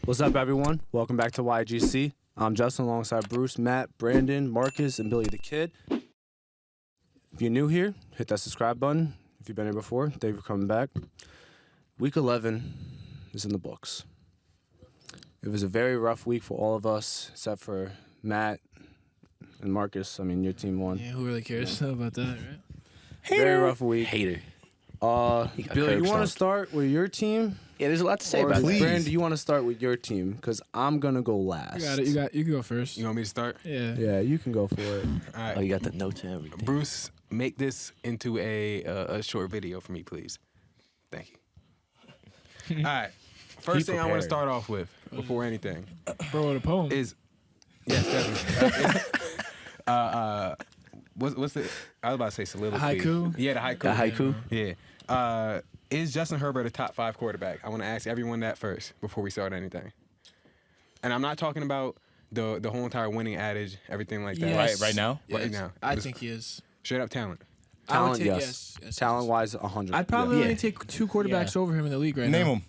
What's up, everyone? Welcome back to YGC. I'm Justin alongside Bruce, Matt, Branden, Marcus, and Billy the Kid. If you're new here, hit that subscribe button. If you've been here before, thank you for coming back. Week 11 is in the books. It was a very rough week for all of us, except for Matt and Marcus. I mean, your team won. Yeah, who really cares about that, right? Very rough week. Hater. Billy, you want to start with your team? Yeah, there's a lot to say Or about that. Branden, do you want to start with your team? Because I'm going to go last. You got it. You can go first. You want me to start? Yeah. Yeah, you can go for it. All right. Oh, you got the notes and everything. Bruce, make this into a short video for me, please. Thank you. All right. First thing I want to start off with, before anything, Bro, what a poem. is yes, definitely. What's the? I was about to say soliloquy. Haiku? Yeah, the haiku. The haiku? Yeah. Is Justin Herbert a top 5 quarterback? I want to ask everyone that first before we start anything. And I'm not talking about the whole entire winning adage, everything like that. Yes. Right now? Right now. I Just think he is. straight up talent. I would Talent, take yes. Talent-wise, 100. I'd probably Yeah. only take 2 quarterbacks over him in the league right Name now. them.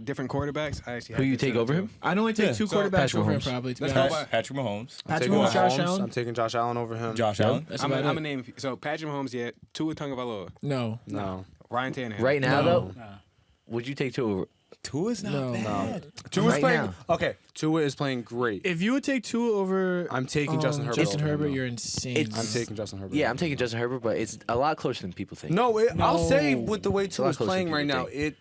Different quarterbacks. I actually Who had you this take set up over too. him? I'd only take Yeah. 2 So, quarterbacks Patrick over him Mahomes. probably. To be Let's honest. go by- Patrick Mahomes. I'm Patrick taking Mahomes, Josh Mahomes. Allen. I'm taking Josh Allen over him. Josh Allen. That's I'm about gonna it. name. So Patrick Mahomes, yeah. Tua Tagovailoa. No. No. Ryan Tannehill. Right now, No. though, would you take two over? Two is not No. bad. Tua's Right playing. now. Okay, Tua is playing great. If you would take 2 over I'm taking Justin Herbert. Justin over him, Herbert, though. you're insane. It's- I'm taking Justin Herbert. Yeah, I'm taking Justin Herbert, but it's a lot closer than people think. No, I'll No. say with the way a Tua's lot closer playing than right now, people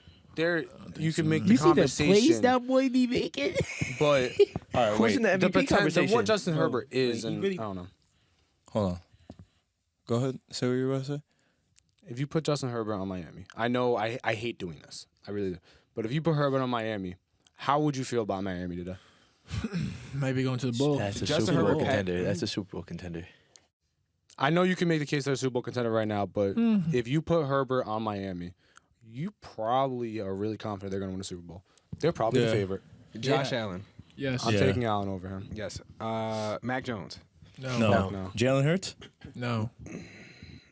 you can make the conversation. boy be making? But All right, Who's wait. in the the MVP potential of conversation? what Justin Herbert is, he and really- I don't know. Hold on. Go ahead. Say what you were about to say. If you put Justin Herbert on Miami, I know I hate doing this. I really do. But if you put Herbert on Miami, how would you feel about Miami today? Might be going to the Bowl. That's a Justin Super Bowl Herbert- contender. That's a Super Bowl contender. I know you can make the case they're a Super Bowl contender right now, but if you put Herbert on Miami, you probably are really confident they're going to win a Super Bowl. They're probably the Yeah. favorite. Josh Allen. Yes. I'm Yeah. taking Allen over him. Yes. Mac Jones. No. No. No. Jalen Hurts? No.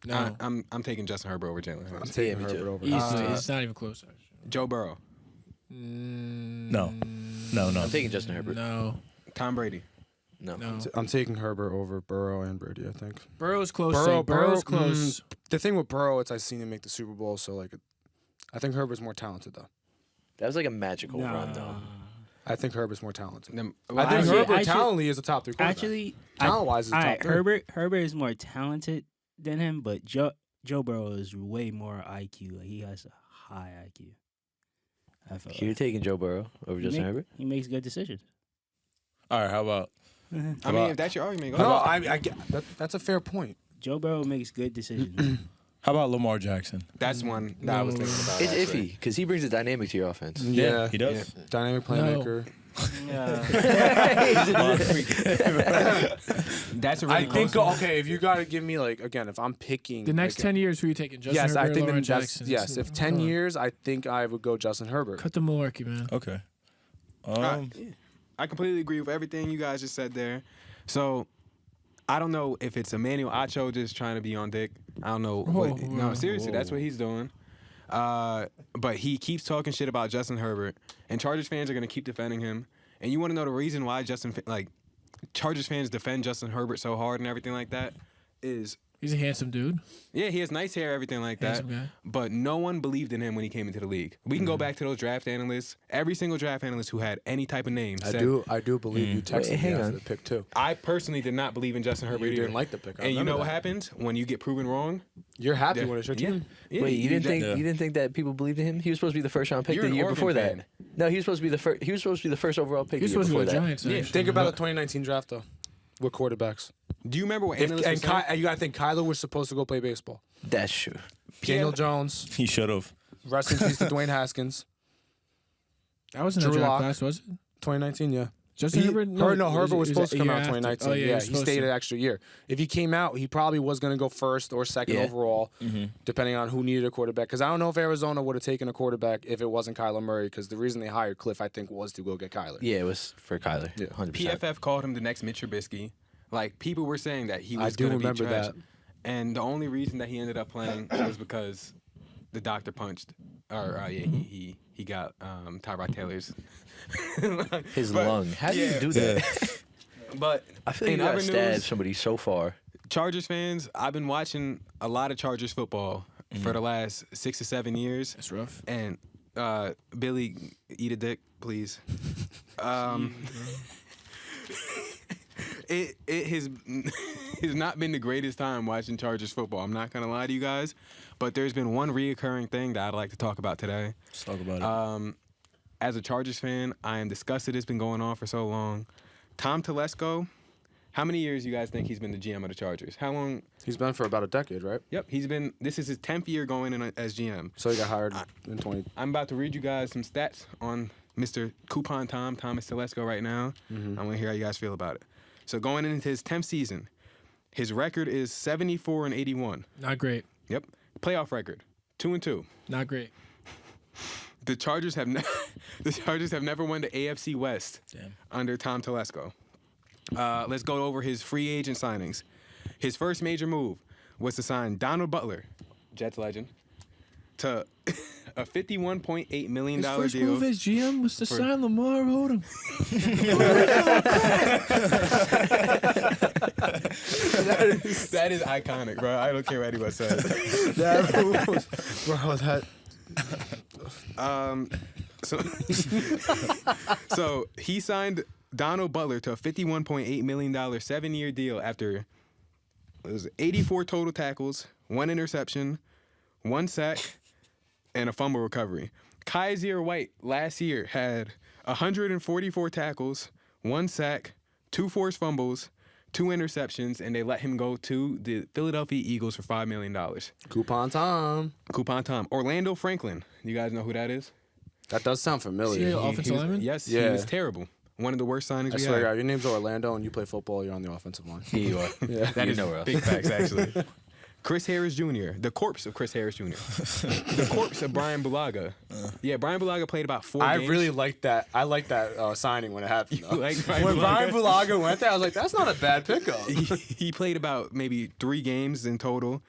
No. I'm taking Justin Herbert over Jalen I'm Hurts. taking me Herbert too. over Easily. him. It's not even close. Actually. Joe Burrow. No. No, no. I'm taking Justin Herbert. No. Tom Brady. No. No. I'm taking Herbert over Burrow and Brady, I think. Burrow's close. Burrow- Burrow's Burrow- close. The thing with Burrow, it's I've seen him make the Super Bowl, so like, I think Herbert's more talented though. That was like a magical run, though. I think Herbert's more talented. Them- I well, think Actually- Herbert actually- talently is a top 3 quarterback. Actually, Talent-wise, is all top right, 3. Herbert is more talented than him, but Joe Burrow is way more IQ. Like, he has a high IQ. I feel You're like. taking Joe Burrow over He Justin make- Herbert? He makes good decisions. All right, how about I mean, about- if that's your argument, go No, ahead. I get that's a fair point. Joe Burrow makes good decisions. how about Lamar Jackson? That's one that I was thinking about. It's actually. iffy because he brings a dynamic to your offense. Yeah, he does. dynamic playmaker. That's a really I think close one. okay. If you got to give me like again, if I'm picking The next like, 10 years, who are you taking? Justin yes, Herbert I think or Lamar that's Jackson? yes. If 10 Come on. years, I think I would go Justin Herbert. Cut the malarkey, man. Okay. I completely agree with everything you guys just said there. So, I don't know if it's Emmanuel Acho just trying to be on dick. I don't know. No, seriously, that's what he's doing. But he keeps talking shit about Justin Herbert, and Chargers fans are going to keep defending him. And you want to know the reason why Chargers fans defend Justin Herbert so hard and everything like that is, He's a handsome dude. yeah, he has nice hair, everything like that. Handsome guy. But no one believed in him when he came into the league. We can go back to those draft analysts. Every single draft analyst who had any type of name I said, do believe you texted Wait, me hang after on. the pick too. I personally did not believe in Justin Herbert You either. didn't like the pick. I And you remember know what that. happens when you get proven wrong? You're happy Yeah. when it's your Yeah. team. Yeah, Wait, you didn't think Yeah. you didn't think that people believed in him? He was supposed to be the first round pick You're the an year Oregon before fan. that. No, he was supposed to be the first. He was supposed to be the first overall pick He's the year supposed to before be the that. Giants. Yeah. actually. Think about the 2019 draft though, with quarterbacks. Do you remember what If, analysts were and saying? you got to think Kyler was supposed to go play baseball. That's true. Daniel Jones, He should have. rest in peace to Dwayne Haskins. That wasn't a Drew draft Lock. class, was it? 2019, yeah. Justin Herbert? Herbert was it supposed to come a out year in after. 2019. Oh, yeah, was he supposed stayed to. an extra year. If he came out, he probably was going to go first or second Yeah. overall, depending on who needed a quarterback. Because I don't know if Arizona would have taken a quarterback if it wasn't Kyler Murray. Because the reason they hired Cliff, I think, was to go get Kyler. Yeah, it was for Kyler. Yeah. 100%. PFF called him the next Mitch Trubisky. Like, people were saying that he I was do going to be remember trash. that. And the only reason that he ended up playing was because the doctor punched. Or, he he got Tyrod Taylor's His But- lung. How do you do that? But I feel like in you gotta other stab news, somebody so far. Chargers fans, I've been watching a lot of Chargers football for the last 6 or 7 years. That's rough. And Billy, eat a dick, please. It has it's not been the greatest time watching Chargers football. I'm not gonna lie to you guys, but there's been one reoccurring thing that I'd like to talk about today. Let's talk about it. As a Chargers fan, I am disgusted it's been going on for so long. Tom Telesco, how many years you guys think he's been the GM of the Chargers? How long? He's been for about a decade, right? Yep, this is his 10th year going in as GM. So he got hired in 20. I'm about to read you guys some stats on Mr. Coupon Thomas Telesco right now. I want to hear how you guys feel about it. So going into his 10th season, his record is 74-81. Not great. Yep. Playoff record, 2-2. Not great. The Chargers have never won the AFC West Damn. under Tom Telesco. Let's go over his free agent signings. His first major move was to sign Donald Butler, Jets legend, to a $51.8 million His first deal. move as GM was to sign Lamar Odom. That is iconic, bro. I don't care what anyone says. Bro, that. So he signed Donald Butler to a $51.8 million 7-year deal after it was 84 total tackles, 1 interception, 1 sack, and a fumble recovery. Kaiser White last year had 144 tackles, 1 sack, 2 forced fumbles, 2 interceptions, and they let him go to the Philadelphia Eagles for $5 million. Coupon Tom. Coupon Tom. Orlando Franklin. You guys know who that is? That does sound familiar. Yeah, offensive lineman? Yes, he Yeah. was terrible. One of the worst signings I we swear to had. God, your name's Orlando and you play football, you're on the offensive line. Here you are. Yeah. That You is know where else. big facts, actually. Chris Harris Jr., the corpse of Chris Harris Jr., the corpse of Brian Bulaga. Yeah, Brian Bulaga played about 4 I games. really like that. I like that signing when it happened. You though. like Brian When Brian Bulaga? Bulaga went there, I was like, that's not a bad pickup. He played about maybe 3 games in total.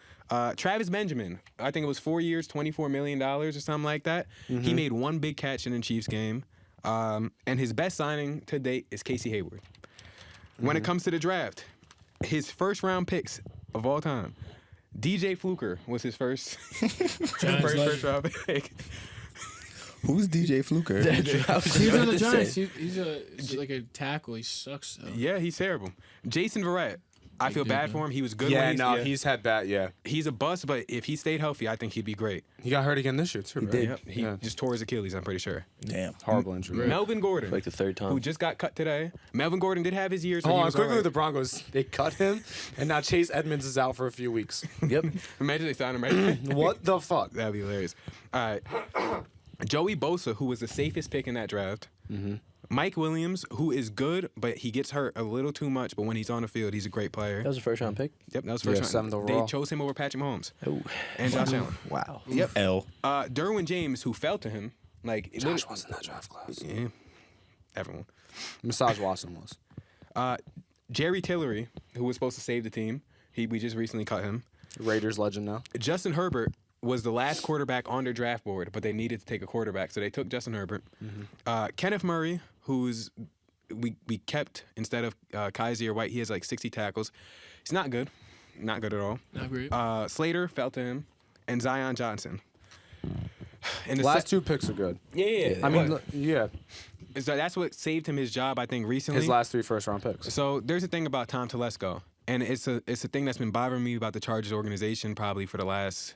Travis Benjamin, I think it was 4 years, $24 million or something like that. He made 1 big catch in the Chiefs game. And his best signing to date is Casey Hayward. When it comes to the draft, his first round picks of all time, DJ Fluker was his first first round pick. Who's DJ Fluker? He's on the Giants. He's like a tackle. He sucks. Though. Yeah, he's terrible. Jason Verrett. I feel bad for him. He was good. Yeah, when no, he's had bad. Yeah, he's a bust, but if he stayed healthy, I think he'd be great. he got hurt again this year too. Right? Yep. He just tore his Achilles. I'm pretty sure. Damn. Horrible injury. Melvin Gordon, Like the third who time. just got cut today. Melvin Gordon did have his years. Where Hold he on, was quickly all with the right. Broncos, they cut him, and now Chase Edmonds is out for a few weeks. Yep. Imagine they signed him right. What the fuck? That'd be hilarious. All right, Joey Bosa, who was the safest pick in that draft. Mike Williams, who is good, but he gets hurt a little too much. But when he's on the field, he's a great player. That was a first round pick. Yep, that was first Yeah, round. 7th They overall. chose him over Patrick Mahomes Oh. and Josh Allen. Wow. Yep. L. Derwin James, who fell to him, like it Josh lit- was in that draft class. Yeah, everyone. Massage Watson was. Jerry Tillery, who was supposed to save the team, we just recently cut him. Raiders legend now. Justin Herbert was the last quarterback on their draft board, but they needed to take a quarterback, so they took Justin Herbert. Kenneth Murray, who's we kept instead of Kaiser White. He has like 60 tackles. He's not good at all. Not great. Slater fell to him, and Zion Johnson. And The last 2 picks are good. yeah. I mean, yeah, So that's what saved him his job, I think, recently. his last 3 first-round picks. So there's a thing about Tom Telesco, and it's a thing that's been bothering me about the Chargers organization probably for the last,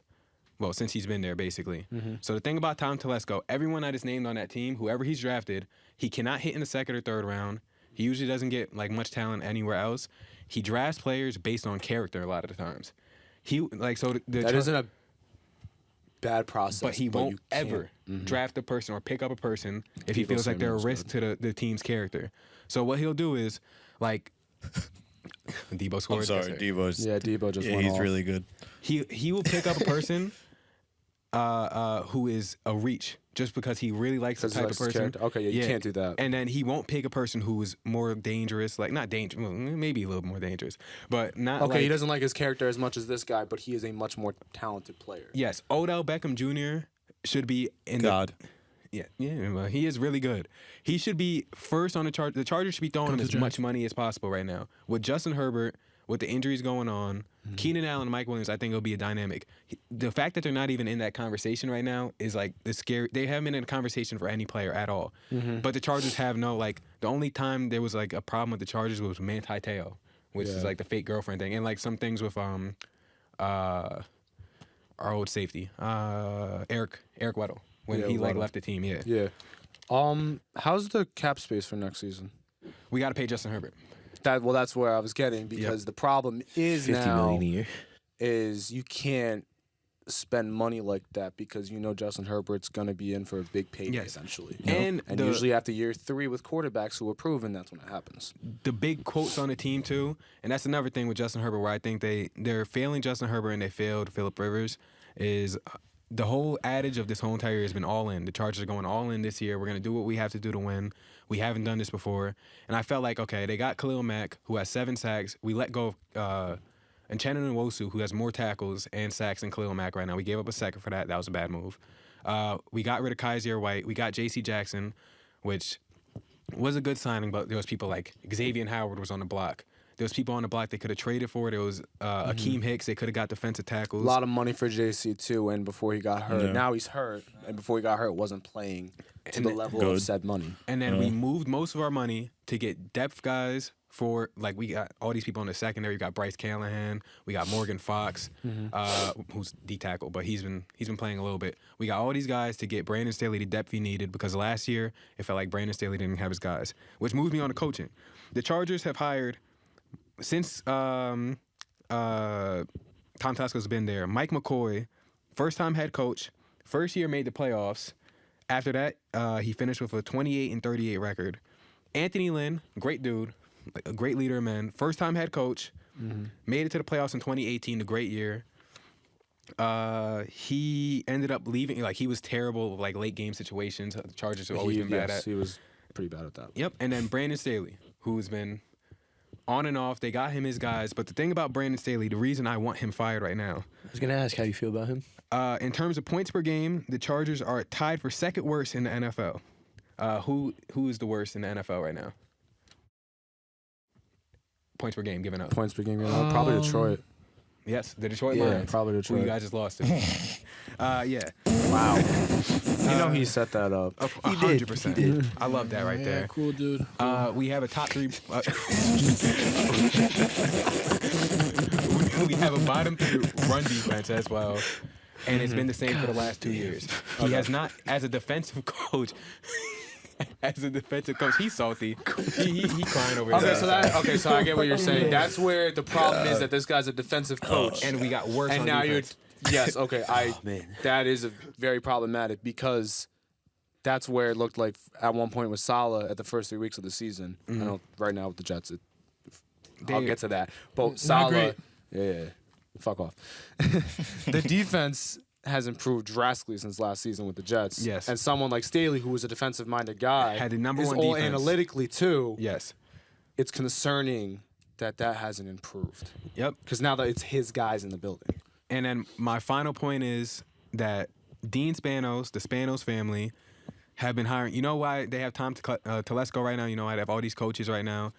since he's been there, basically. So the thing about Tom Telesco, everyone that is named on that team, whoever he's drafted, he cannot hit in the 2nd or 3rd round. He usually doesn't get like much talent anywhere else. He drafts players based on character a lot of the times. That isn't a bad process. but he won't you can't- ever draft a person or pick up a person if he Deebo feels like they're a Samuel's risk to the team's character. So what he'll do is, like, Debo scored. I'm sorry, That's it. Devo's. Yeah, Debo just Yeah, went he's off. really good. He will pick up a person who is a reach just because he really likes the Because he type likes of his person. character. Okay, yeah, you can't do that. And then he won't pick a person who is more dangerous, like not dangerous, well, maybe a little more dangerous, but not. Okay, like, he doesn't like his character as much as this guy, but he is a much more talented player. Yes, Odell Beckham Jr. should be in God. Yeah, well, he is really good. He should be first on the Chargers. The Chargers should be throwing him as much money as possible right now. With Justin Herbert, with the injuries going on, Keenan Allen and Mike Williams, I think it'll be a dynamic. The fact that they're not even in that conversation right now is like it's scary. They haven't been in a conversation for any player at all. But the Chargers have no, like, the only time there was like a problem with the Chargers was Manti Te'o, which is like the fake girlfriend thing, and like some things with our old safety, Eric Weddle, when he like left the team. Yeah. How's the cap space for next season? We got to pay Justin Herbert. That's where I was getting, because the problem is $50 million a year. is you can't spend money like that, because you know Justin Herbert's gonna be in for a big payday essentially. And usually after year 3 with quarterbacks who are proven, that's when it happens. The big quotes on the team too, and that's another thing with Justin Herbert where I think they're failing Justin Herbert and they failed Phillip Rivers, is the whole adage of this whole entire year has been all in. The Chargers are going all in this year. We're going to do what we have to do to win. We haven't done this before. And I felt like, okay, they got Khalil Mack, who has 7 sacks. We let go of Uchenna Nwosu, who has more tackles and sacks than Khalil Mack right now. We gave up a second for that. That was a bad move. We got rid of Kaiser White. We got J.C. Jackson, which was a good signing, but there was people like Xavier Howard was on the block. There was people on the block they could have traded for. There was Akeem Hicks. They could have got defensive tackles. A lot of money for JC too, and before he got hurt. Now he's hurt, and before he got hurt, wasn't playing to the level of said money. And then we moved most of our money to get depth guys for, like, we got all these people in the secondary. We got Bryce Callahan. We got Morgan Fox, who's D-tackle, but he's been playing a little bit. We got all these guys to get Branden Staley the depth he needed, because last year it felt like Branden Staley didn't have his guys, which moves me on to coaching. The Chargers have hired, since Tom Telesco's been there, Mike McCoy, first-time head coach, first year made the playoffs. After that, he finished with a 28-38 record. Anthony Lynn, great dude, a great leader of men, first-time head coach, made it to the playoffs in 2018, a great year. He ended up leaving, like, he was terrible with, like, late-game situations. The Chargers have always been bad at. He was pretty bad at that. Yep, and then Branden Staley, who's been on and off. They got him his guys. But the thing about Branden Staley, the reason I want him fired right now. I was going to ask how you feel about him. In terms of points per game, the Chargers are tied for second worst in the NFL. Who is the worst in the NFL right now? Points per game given up. Points per game given up? Probably Detroit. Yes, the Detroit Lions. Probably Detroit. Who you guys just lost to. Yeah. Wow. He set that up. 100%. He did. I love that right there. Cool, dude. We have a top 3. We have a bottom 3 run defense as well, and it's been the same for the last 2 years. He has not, as a defensive coach. He's salty. He crying over here. So I get what you're saying. That's where the problem is, that this guy's a defensive coach, and we got worse. And on now defense. yes, okay. That is very problematic, because that's where it looked like at one point with Saleh at the first 3 weeks of the season. I know right now with the Jets, I'll get to that. But Saleh, fuck off. The defense has improved drastically since last season with the Jets. Yes. And someone like Staley, who was a defensive-minded guy, had the number is one all defense analytically too. Yes. It's concerning that hasn't improved. Yep. Because now that it's his guys in the building. And then my final point is that Dean Spanos, the Spanos family, have been hiring. You know why they have Tom Telesco right now? You know why they have all these coaches right now?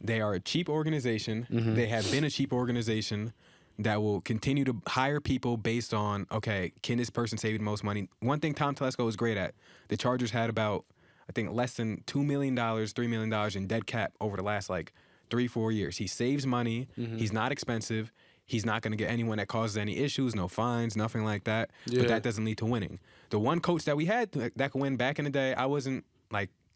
They are a cheap organization. They have been a cheap organization that will continue to hire people based on, okay, can this person save the most money? One thing Tom Telesco is great at, the Chargers had about, I think, less than $2 million, $3 million in dead cap over the last, 3-4 years. He saves money. He's not expensive. He's not going to get anyone that causes any issues, no fines, nothing like that. But that doesn't lead to winning. The one coach that we had that could win back in the day, I wasn't,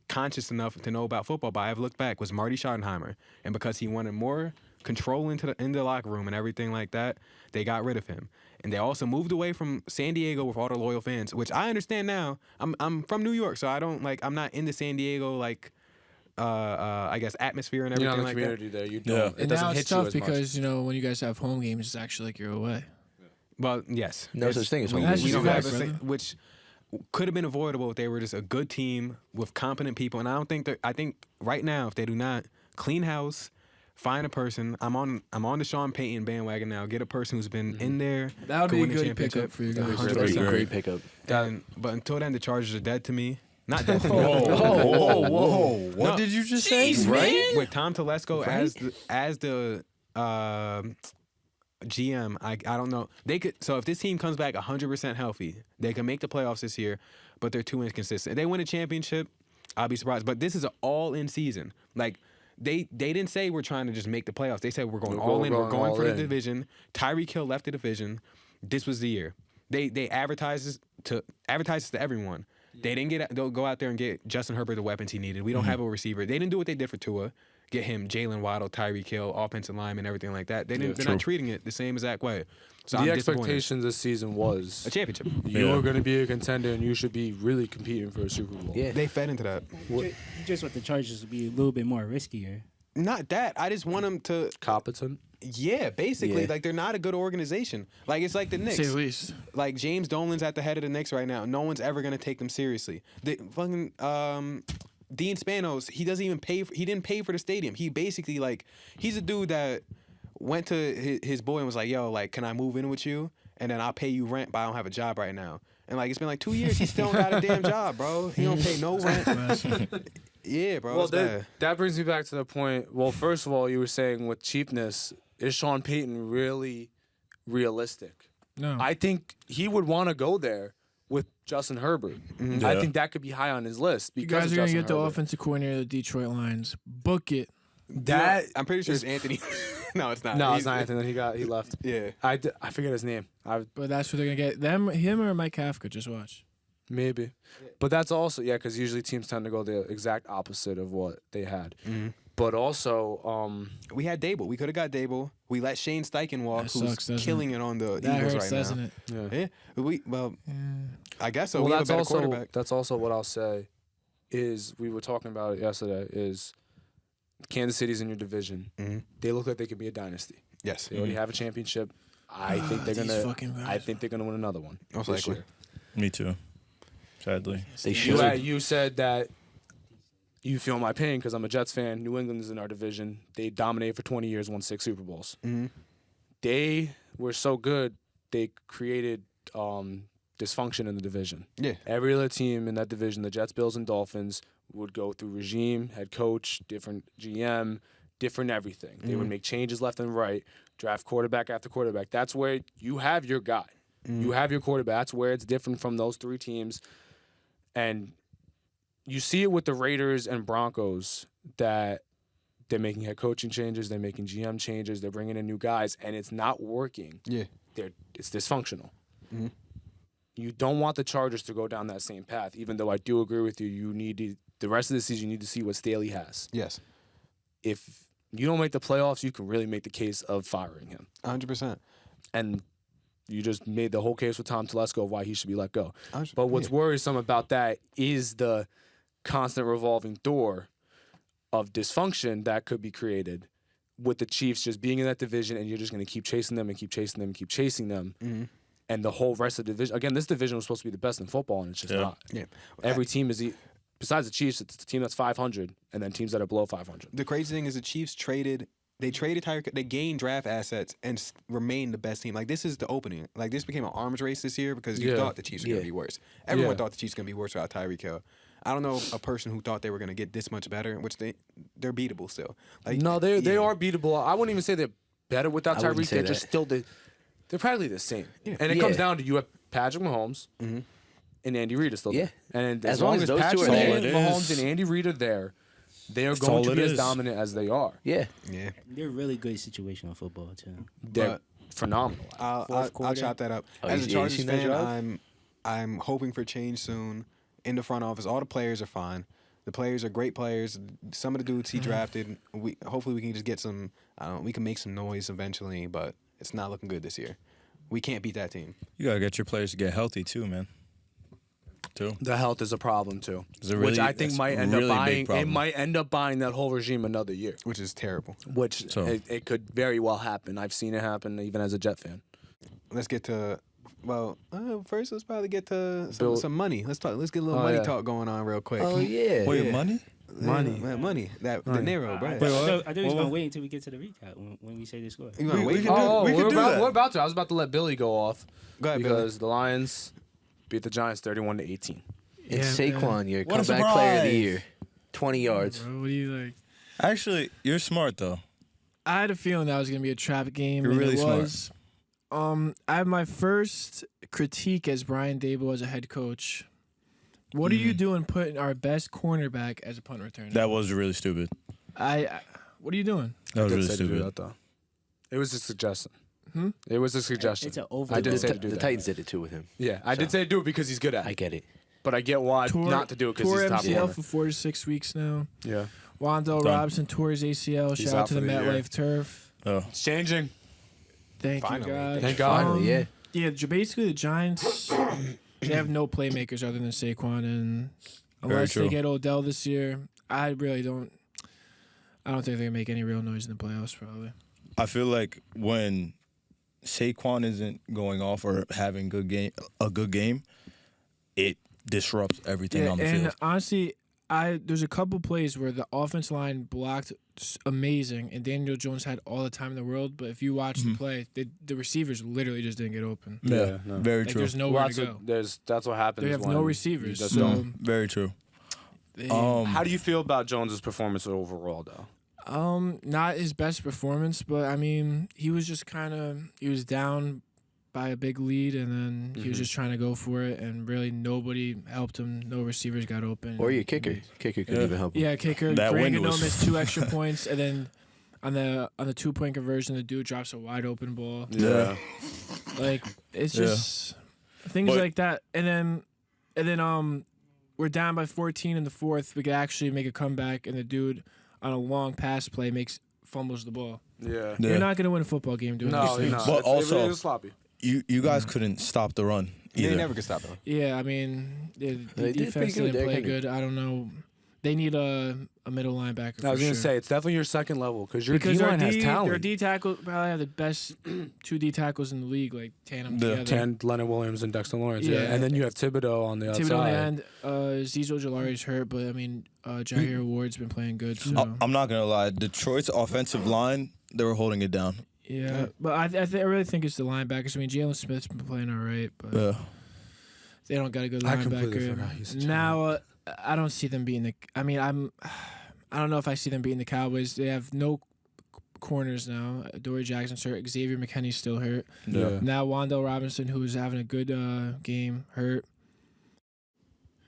conscious enough to know about football, but I've looked back, was Marty Schottenheimer. And because he wanted more control in the locker room and everything like that, they got rid of him. And they also moved away from San Diego with all the loyal fans, which I understand now. I'm from New York, so I don't I'm not in the San Diego I guess atmosphere and everything like that. You're not in the community there. You don't. It doesn't now hit it's you tough as because when you guys have home games, it's actually like you're away. Well, yes. No such thing as home games. We don't have Brother. which could have been avoidable if they were just a good team with competent people. And I think right now, if they do not clean house, Find a person. I'm on the Sean Payton bandwagon now. Get a person who's been in there. That would could be a win a good championship. pickup for you guys. 100%. Great pickup. But until then, the Chargers are dead to me. Not dead to me. Whoa. What No. did you just say? Right? With Tom Telesco as the GM, I don't know. They could. So if this team comes back 100% healthy, they can make the playoffs this year. But they're too inconsistent. If they win a championship, I'll be surprised. But this is an all-in season. Like they didn't say we're trying to just make the playoffs. They said we're going all in. We're going for the division. Tyreek Hill left the division. This was the year. They advertised to everyone. They didn't go out there and get Justin Herbert the weapons he needed. We don't have a receiver. They didn't do what they did for Tua. Get him Jalen Waddle, Tyreek Hill, offensive lineman, everything like that. They're not treating it the same exact way. So the expectations this season was a championship. You're going to be a contender and you should be really competing for a Super Bowl. Yeah. They fed into that. You just want the Chargers to be a little bit more riskier. Not that. I just want them to. Competent. Yeah, basically. Yeah. Like, they're not a good organization. Like, it's like the Knicks. Say the least. Like, James Dolan's at the head of the Knicks right now. No one's ever going to take them seriously. The fucking Dean Spanos, he doesn't even pay. He didn't pay for the stadium. He basically, like, he's a dude that went to his boy and was like, yo, like, can I move in with you? And then I'll pay you rent, but I don't have a job right now. And, like, it's been like 2 years. He still got a damn job, bro. He don't pay no rent. Yeah, bro. Well, that brings me back to the point. Well, first of all, you were saying with cheapness, is Sean Payton really realistic? No. I think he would want to go there with Justin Herbert. Yeah. I think that could be high on his list. You Because guys of are going to Justin get the Herbert. offensive coordinator of the Detroit Lions. Book it. That I'm pretty sure it's Anthony. No, it's not. no, it's not Anthony. He left. Yeah. I forget his name. But that's what they're going to get. Him or Mike Kafka. Just watch. Maybe. But that's also, because usually teams tend to go the exact opposite of what they had. Mm-hmm. But also, We had Dable. We could have got Dable. We let Shane Steichen walk, That who's sucks, doesn't killing it on the That Eagles hurts, right doesn't now. it? Yeah. I guess so. well, we have a that's better also quarterback. that's also what I'll say is we were talking about it yesterday is Kansas City's in your division. Mm-hmm. They look like they could be a dynasty. Yes. They already have a championship. I think they're These gonna. fucking guys. I think they're gonna win another one. Most this likely. year. Me too. Sadly. They You, should. you said that you feel my pain because I'm a Jets fan. New England is in our division. They dominated for 20 years, won 6 Super Bowls. Mm-hmm. They were so good, they created dysfunction in the division. Yeah. Every other team in that division, the Jets, Bills, and Dolphins, would go through regime, head coach, different GM, different everything. They would make changes left and right, draft quarterback after quarterback. That's where you have your guy. You have your quarterback. That's where it's different from those 3 teams. And you see it with the Raiders and Broncos that they're making head coaching changes, they're making GM changes, they're bringing in new guys, and it's not working. Yeah. It's dysfunctional. You don't want the Chargers to go down that same path, even though I do agree with you. You need to, the rest of the season, you need to see what Staley has. Yes. If you don't make the playoffs, you can really make the case of firing him. 100%. And you just made the whole case with Tom Telesco of why he should be let go. 100%. But what's worrisome about that is the constant revolving door of dysfunction that could be created with the Chiefs just being in that division, and you're just going to keep chasing them and keep chasing them and keep chasing them. And the whole rest of the division. Again, this division was supposed to be the best in football, and it's just not. Yeah. Every team is, besides the Chiefs, it's a team that's 500, and then teams that are below 500. The crazy thing is the Chiefs traded Tyreek. They gained draft assets and remained the best team. Like, this is the opening. Like, this became an arms race this year because you thought the Chiefs were going to be worse. Everyone thought the Chiefs were going to be worse without Tyreek Hill. I don't know a person who thought they were going to get this much better, which they're beatable still. Like, No, they are beatable. I wouldn't even say they're better without I wouldn't Tyreek. say They're that. just still they're practically the same. And it comes down to you have Patrick Mahomes and Andy Reid is still there. And as long as those two Patrick are there. Mahomes and Andy Reid are there, they are going all to it be as is. dominant as they are. Yeah. Yeah. They're really good situational football too. They're phenomenal. I'll quarter. chop that up. Oh, As a you Chargers seen that fan, drive? I'm hoping for change soon in the front office. All the players are fine. The players are great players. Some of the dudes he drafted, hopefully we can just get some. We can make some noise eventually, but it's not looking good this year. We can't beat that team. You gotta get your players to get healthy too, man. The health is a problem too, It's a which really- I think that's might a end really up big buying. It problem. might end up buying that whole regime another year, Which is terrible. which So- it could very well happen. I've seen it happen even as a Jet fan. Let's get to. Well, let's probably get to Bill- some money. Let's talk. Let's get a little Oh, money yeah. talk going on real quick. Oh yeah. Wait, money? Money. Money. That Money. dinero, bro. Wait, what? I thought we was What? gonna wait until we get to the recap when we say the score. You wanna We wait? can do- we can do that. We're about to. I was about to let Billy go off Go ahead, Billy. because the Lions beat the Giants 31-18. And Saquon, your What a comeback player of the surprise. year. 20 yards. Bro, what do you like? Actually, you're smart though. I had a feeling that was gonna be a trap game. You're and really it smart. was. I have my first critique as Brian Dable as a head coach. What are you doing putting our best cornerback as a punt returner? That was really stupid. What are you doing? That was I did really say to do stupid. that though. It was a suggestion. Hmm? It was a suggestion. It's an over. I did The, say to do the that. Titans did it too with him. Yeah, I did say to do it because he's good at I it. get it. But I get why not to do it because Tore he's top MCL corner. for 4 to 6 weeks now. Yeah, Wandell Done. Robinson tore his ACL. He's Shout out out to for the the year. MetLife turf. Oh, it's changing. Thank Finally. you, God. Thank God. Finally, yeah. Yeah, basically the Giants, they have no playmakers other than Saquon, and unless true. they get Odell this year, I don't think they can make any real noise in the playoffs. Probably. I feel like when Saquon isn't going off or having a good game, it disrupts everything on the and field. honestly, there's a couple plays where the offense line blocked amazing, and Daniel Jones had all the time in the world. But if you watch the play, the receivers literally just didn't get open. Yeah, no. very Like true. there's nowhere Well, to go. that's what happens. They have when no you receivers. just So don't. Very true. they- How do you feel about Jones's performance overall, though? Not his best performance, but I mean, he was just he was down by a big lead, and then he was just trying to go for it, and really nobody helped him. No receivers got open. Or your kicker. Kicker couldn't even help him. Yeah, kicker. That Grant wind was- missed 2 extra points, and then on the 2-point conversion, the dude drops a wide open ball. Yeah. Like it's Yeah. just things But- like that, and then we're down by 14 in the fourth. We could actually make a comeback, and the dude on a long pass play fumbles the ball. Yeah. You're not gonna win a football game doing No, these you're things. not. But It also- really is sloppy. You guys couldn't stop the run either. They never could stop though. Yeah, I mean, the They did defense pretty good, didn't Derrick play Henry. good. I don't know. They need a middle linebacker. I was for gonna sure. say it's definitely your second level because your Because D our line has Their talent. D tackle probably have the best 2 D tackles in the league, like tandem The together. Leonard Williams and Dexter Lawrence. Yeah. Yeah. And then you have Thibodeau on the outside. Thibodeau on the end. Zizo Jalari's hurt, but I mean, Jair Ward's been playing good. So. I'm not gonna lie. Detroit's offensive line, they were holding it down. Yeah, but I really think it's the linebackers. I mean, Jalen Smith's been playing all right, but Yeah. they don't got a good I completely linebacker. forgot he's a Now, I don't see them beating the. I mean, I don't know if I see them beating the Cowboys. They have no corners now. Dory Jackson's hurt. Xavier McKinney's still hurt. Yeah. Now Wandell Robinson, who was having a good game, hurt.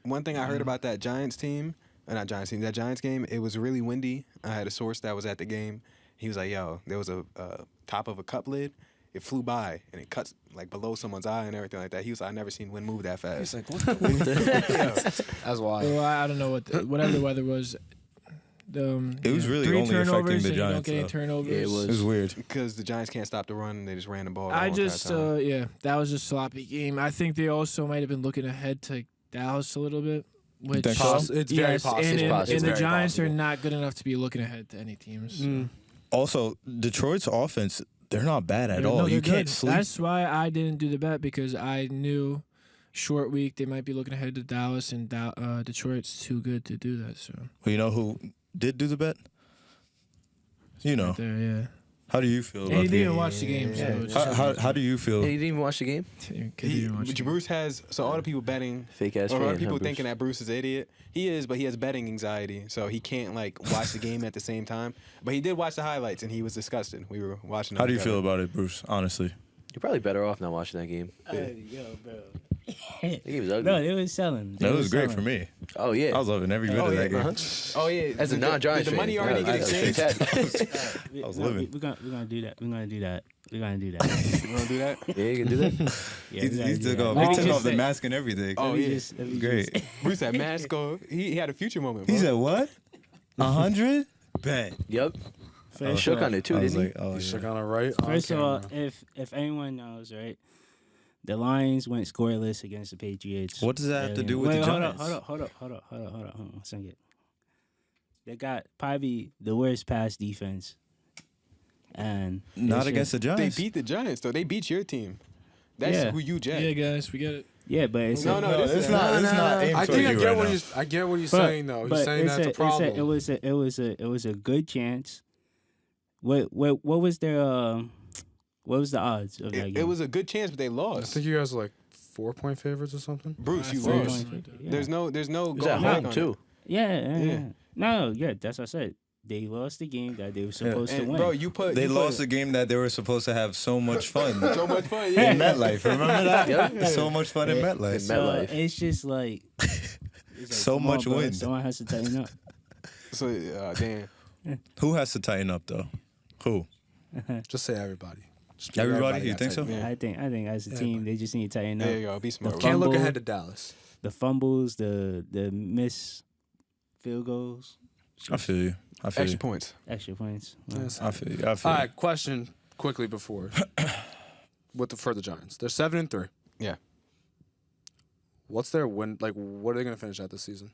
One thing I heard about that Giants team, not Giants team, that Giants game, it was really windy. I had a source that was at the game. He was like, yo, there was a top of a cup lid. It flew by, and it cuts like below someone's eye and everything like that. He was like, I never seen wind move that fast. He's like, what the That's wild. Well, I don't know whatever the weather was. It was really 3 only turnovers affecting the and you don't Giants, get any though. turnovers. Yeah, it was. It was weird. Because the Giants can't stop the run, they just ran the ball. The I whole entire just, time. that was a sloppy game. I think they also might have been looking ahead to Dallas a little bit. Which think so? It's very yes, possible. and, It's possible. and the Very Giants are possible. not good enough to be looking ahead to any teams. Also, Detroit's offense, they're not bad at all. No, You they're can't good. sleep. That's why I didn't do the bet, because I knew short week they might be looking ahead to Dallas, and Detroit's too good to do that. So Well, you know who did do the bet? You know. right there, yeah. How do you feel And about he the didn't watch the game, so it's How do you feel? Hey, you didn't even watch the game? Bruce has, so all the people betting, Fake ass or all fan. the people huh, Bruce? thinking that Bruce is an idiot. He is, but he has betting anxiety, so he can't like watch the game at the same time. But he did watch the highlights, and he was disgusted. We were watching. them How do you together. feel about it, Bruce? Honestly. You're probably better off not watching that game. Yo, bro. The game was ugly. No, it was selling. That was great for me. Oh, yeah. I was loving every bit Oh of yeah, that game. oh yeah. As a Did non-Giants the money fan, already no, get that's exchanged? fantastic. I was living. We're gonna do that. We're gonna do that. We're gonna do that. You want to do that? Yeah, you can do that. Yeah, He we gotta do took that. off, Let he me took just off the say- mask and everything. Oh let me yeah. just- let me Great. just- Bruce had mask on. He had a future moment. Bro. He said what? 100? Bet. Yep. First of Shook all- on it, too, I was didn't he? like, oh, He yeah. shook on it right. First on of all, camera. if anyone knows, right, the Lions went scoreless against the Patriots. What does that have to do with Wait, the hold Giants? Hold on. One second. They got probably the worst pass defense, and Not it's against the just- They Giants. beat the Giants though. They beat your team. That's Yeah. who you jacked. Yeah, guys, we get it. Yeah, but it's No, No, this it's is not. It's not aimed I towards think I you get right what now. he's. I get what he's saying though. He's saying that's a problem. It was a good chance. What was their what was the odds of that game? It was a good chance, but they I lost. think you guys are like 4-point favorites or something. Bruce, you 4 lost. points. Yeah. There's no It was going at back home on too. it. Yeah. No, that's what I said. They lost the game that they were supposed to And win. bro, you put They you lost put, a game that they were supposed to have so much fun so much fun. Yeah. in MetLife. Remember that? Yeah. So much fun in Yeah. MetLife. So MetLife. it's just like, it's like, So come on, much bro, wind. Someone has to tighten up. So damn. Who has to tighten up though? Who? Just say everybody. Just be Everybody? You got think so? tight. Yeah. I think as a team they just need to tighten There up. you go. Be smart. Can't look Fumble. ahead to Dallas. The fumbles, the missed field goals, I feel you. I feel Extra you. points. extra points. Yes. I feel you. I feel All you. right, question quickly before for the Giants. They're 7-3. Yeah. What's their win? Like, what are they gonna finish at this season?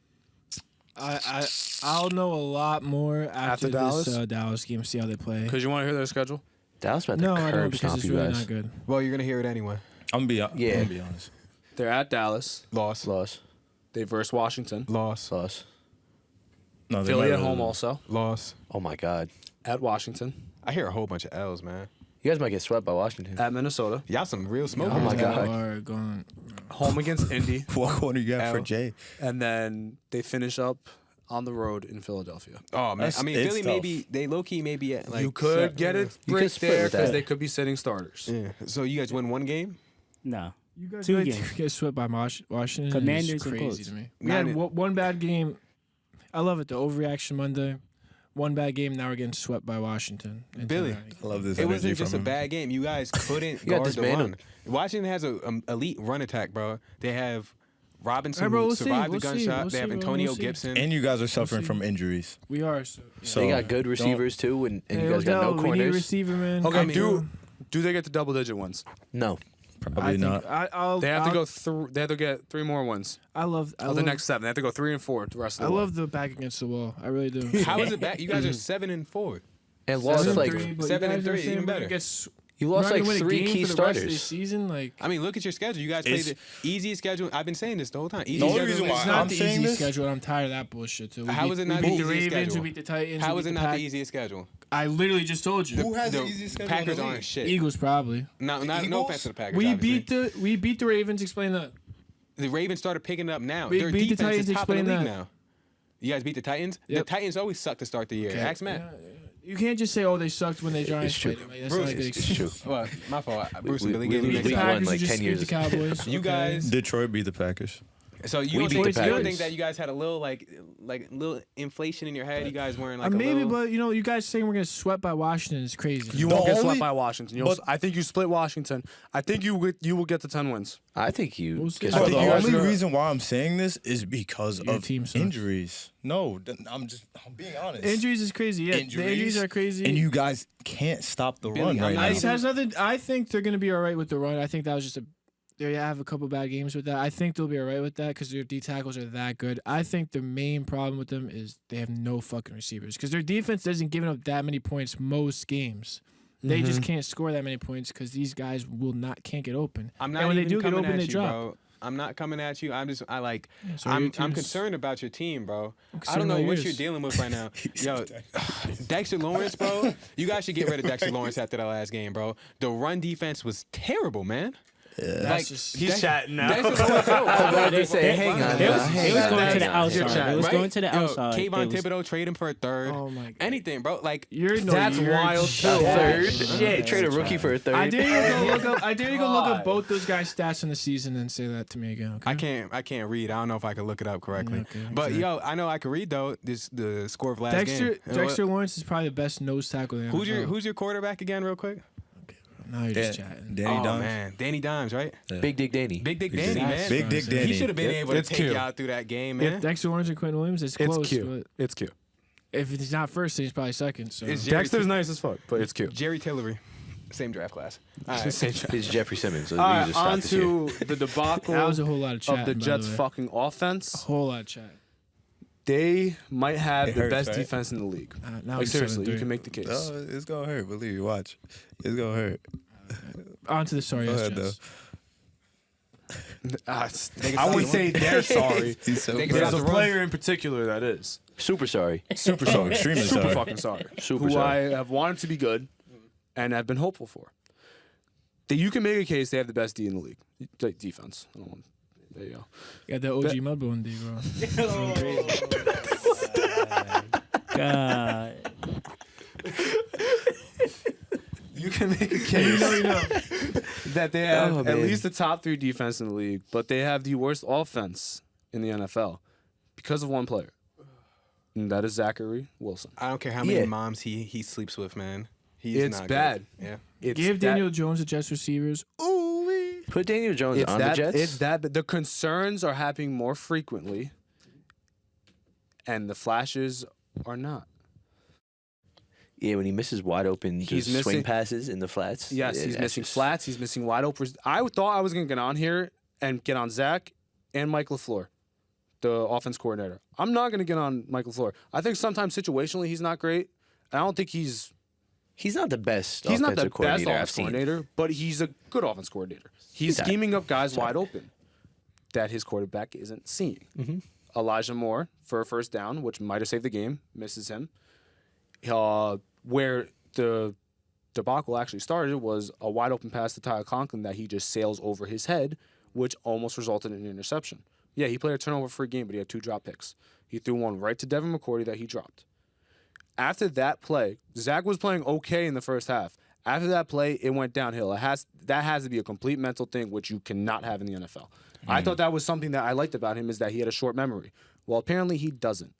I'll know a lot more after Dallas? this Dallas game. See how they play. Because you want to hear their schedule. Dallas about to No, I don't curb because stomp it's you really guys. not good. Well, you're gonna hear it anyway. I'm Yeah. gonna be honest. They're at Dallas. Loss. Loss. They verse Washington. Loss. Loss. No, they're Philly not at really home good. also. Loss. Oh my God. At Washington. I hear a whole bunch of L's, man. You guys might get swept by Washington. At Minnesota. Y'all some real smoke. Oh my Y'all God. are going. Home against Indy. What corner you got for L. Jay? And then they finish up on the road in Philadelphia. Oh man, That's- I mean it's Philly tough. maybe they low key maybe at like you could get it You could break split there with because that. they could be sitting starters. Yeah. So you guys win one game. No, You guys 2 really games. get swept by Washington. Commanders is and crazy Colts. to me. We had Not one bad game. I love it. The overreaction Monday. One bad game. Now we're getting swept by Washington. And Billy. I love this It energy wasn't just from a him. bad game. You guys couldn't You got guard the dismantled. run. Washington has a elite run attack, bro. They have Robinson Hey, bro, who we'll see, survived we'll the see, gunshot. we'll They have see, Antonio we'll see. Gibson. And you guys are suffering see. from injuries. We are. So, So They got good don't- receivers too, and Hey, you guys got no Odell, we need a corners. receiver, man. Okay, I mean, do they get to double-digit wins? No. Probably not. I'll, They have to I'll- go through. They have to get 3 more wins. I love. Of the next 7, they have to go 3 and 4 the rest of I the way. love the back against the wall. I really do. How is it back? You guys are 7-4. And lost 7-3, like but 7-3, even better. you lost like 3 key for the rest of the starters. season. Like I mean, look at your schedule. You guys play the easiest schedule. I've been saying this the whole time. The only reason why it's not I'm the saying easiest this- schedule. I'm tired of that bullshit too. How is it not we the beat the easiest Ravens? schedule? We beat the Titans. How we is beat it the not Pack- the easiest schedule? I literally just told you. Who has the The easiest schedule? Packers in the aren't league? shit. Eagles probably. No Eagles? offense to the Packers. We obviously. beat the Ravens. Explain that. The Ravens started picking it up now. We Their beat the defense is Titans, top of the explain league that. now. You guys beat the Titans? Yep. The Titans always suck to start the year. Okay. Ask Matt. Yeah, you can't just say, "Oh, they sucked when they Giants true. played them." Like, that's Bruce, not a good It's excuse. true. Well, my fault. Bruce and we- Billy we gave me lose an week example. one, Packers like just 10 beat years the Cowboys. You Okay. guys. Detroit beat the Packers. So We you don't beat think, the you don't Packers. think that you guys had a little like little inflation in your head? You guys weren't like a Maybe, little. but you guys saying we're gonna swept by Washington is crazy. You The won't get only- swept by Washington. I think you split Washington. I think you will get to 10 wins. I think you We'll see. get I But swept the think by you guys only are- reason why I'm saying this is because Your of team sucks. injuries. No, I'm being honest. Injuries is crazy. Yeah, the injuries are crazy. And you guys can't stop the Billy, run I'm right not now. It has nothing. I think they're gonna be all right with the run. I think that was just they have a couple bad games with that. I think they'll be all right with that because their D tackles are that good. I think the main problem with them is they have no fucking receivers because their defense doesn't give up that many points most games. They just can't score that many points because these guys can't get open. I'm not and when even they do get coming open, at they you, drop. bro. I'm not coming at you. I'm So your I'm team's- concerned about your team, bro. I concerned don't know about what yours. you're dealing with right now. Yo, Dexter Lawrence, bro. You guys should get rid of Dexter Lawrence after that last game, bro. The run defense was terrible, man. That's Like, just He's chatting now. Dexter Lawrence, bro. They say, hang on. It was hang on, going to the hang on. outside. It was Right? going to the Yo, outside. Kayvon It was- Thibodeau trade him for a third. oh my god. Anything, bro. Like That's wild, too. Third. Yeah. They trade a rookie for a third. I dare you to go look up. I dare you to go look up both those guys' stats in the season and say that to me again. Okay? I can't read. I don't know if I can look it up correctly. Okay, But exactly. yo, I know I can read though. The score of last game. Dexter Lawrence is probably the best nose tackle in the NFL. Who's your quarterback again, real quick? Now you're just chatting. Danny oh Dimes. man, Danny Dimes, right? Big Dick Danny. Big Dick Big Danny, Dick- man. Big Dick Danny. He should have been able to It's take cute. you out through that game, If man. Dexter Lawrence and Quentin Williams, it's close. It's cute. But It's cute. if he's not first, then he's probably second. So It's Jerry Dexter's nice as fuck, but it's cute. Jerry Tillery, same draft class. All right. It's Jeffrey Simmons. So All we right, just stopped on this year. to the debacle that was a whole lot of chat. of the Jets' fucking A offense. whole lot of chat. They might have It the hurts, best right? defense in the league. Now Like he's seriously, you 7-3. can make the case. Oh, it's gonna hurt. Believe me. Watch. It's gonna hurt. On to the sorry Go ass ahead, Jets. I wouldn't say they're sorry. He's so They can bad. There's stop a the run. player in particular that is Super sorry. Super sorry, extremely super sorry. fucking sorry. Super who sorry. I have wanted to be good and have been hopeful for. That you can make a case they have the best D in the league. Defense. I don't want. There you go. Yeah, the OG Mudbone D, bro. God. You can make a case that they have at least the top 3 defense in the league, but they have the worst offense in the NFL because of one player. And that is Zachary Wilson. I don't care how many Yeah. moms he sleeps with, man. He's It's not bad. Good. Yeah. It's Give that- Daniel Jones the Jets receivers. Ooh, Put Daniel Jones It's on that, the Jets. It's that, but the concerns are happening more frequently, and the flashes are not. Yeah, when he misses wide open He's swing missing- passes in the flats. Yes, yeah, he's that's missing just- flats. He's missing wide open. I thought I was going to get on here and get on Zach and Mike LaFleur, the offense coordinator. I'm not going to get on Mike LaFleur. I think sometimes situationally he's not great. I don't think he's He's not the best not the offensive best coordinator I've offense seen. coordinator, but he's a good offense coordinator. He's Sorry. scheming up guys wide open that his quarterback isn't seeing. Mm-hmm. Elijah Moore for a first down, which might have saved the game, misses him. Where the debacle actually started was a wide open pass to Tyler Conklin that he just sails over his head, which almost resulted in an interception. Yeah, he played a turnover-free game, but he had 2 drop picks. He threw one right to Devin McCourty that he dropped. After that play, Zach was playing okay in the first half. After that play, it went downhill. That has to be a complete mental thing, which you cannot have in the NFL. I thought that was something that I liked about him, is that he had a short memory. Well, apparently he doesn't,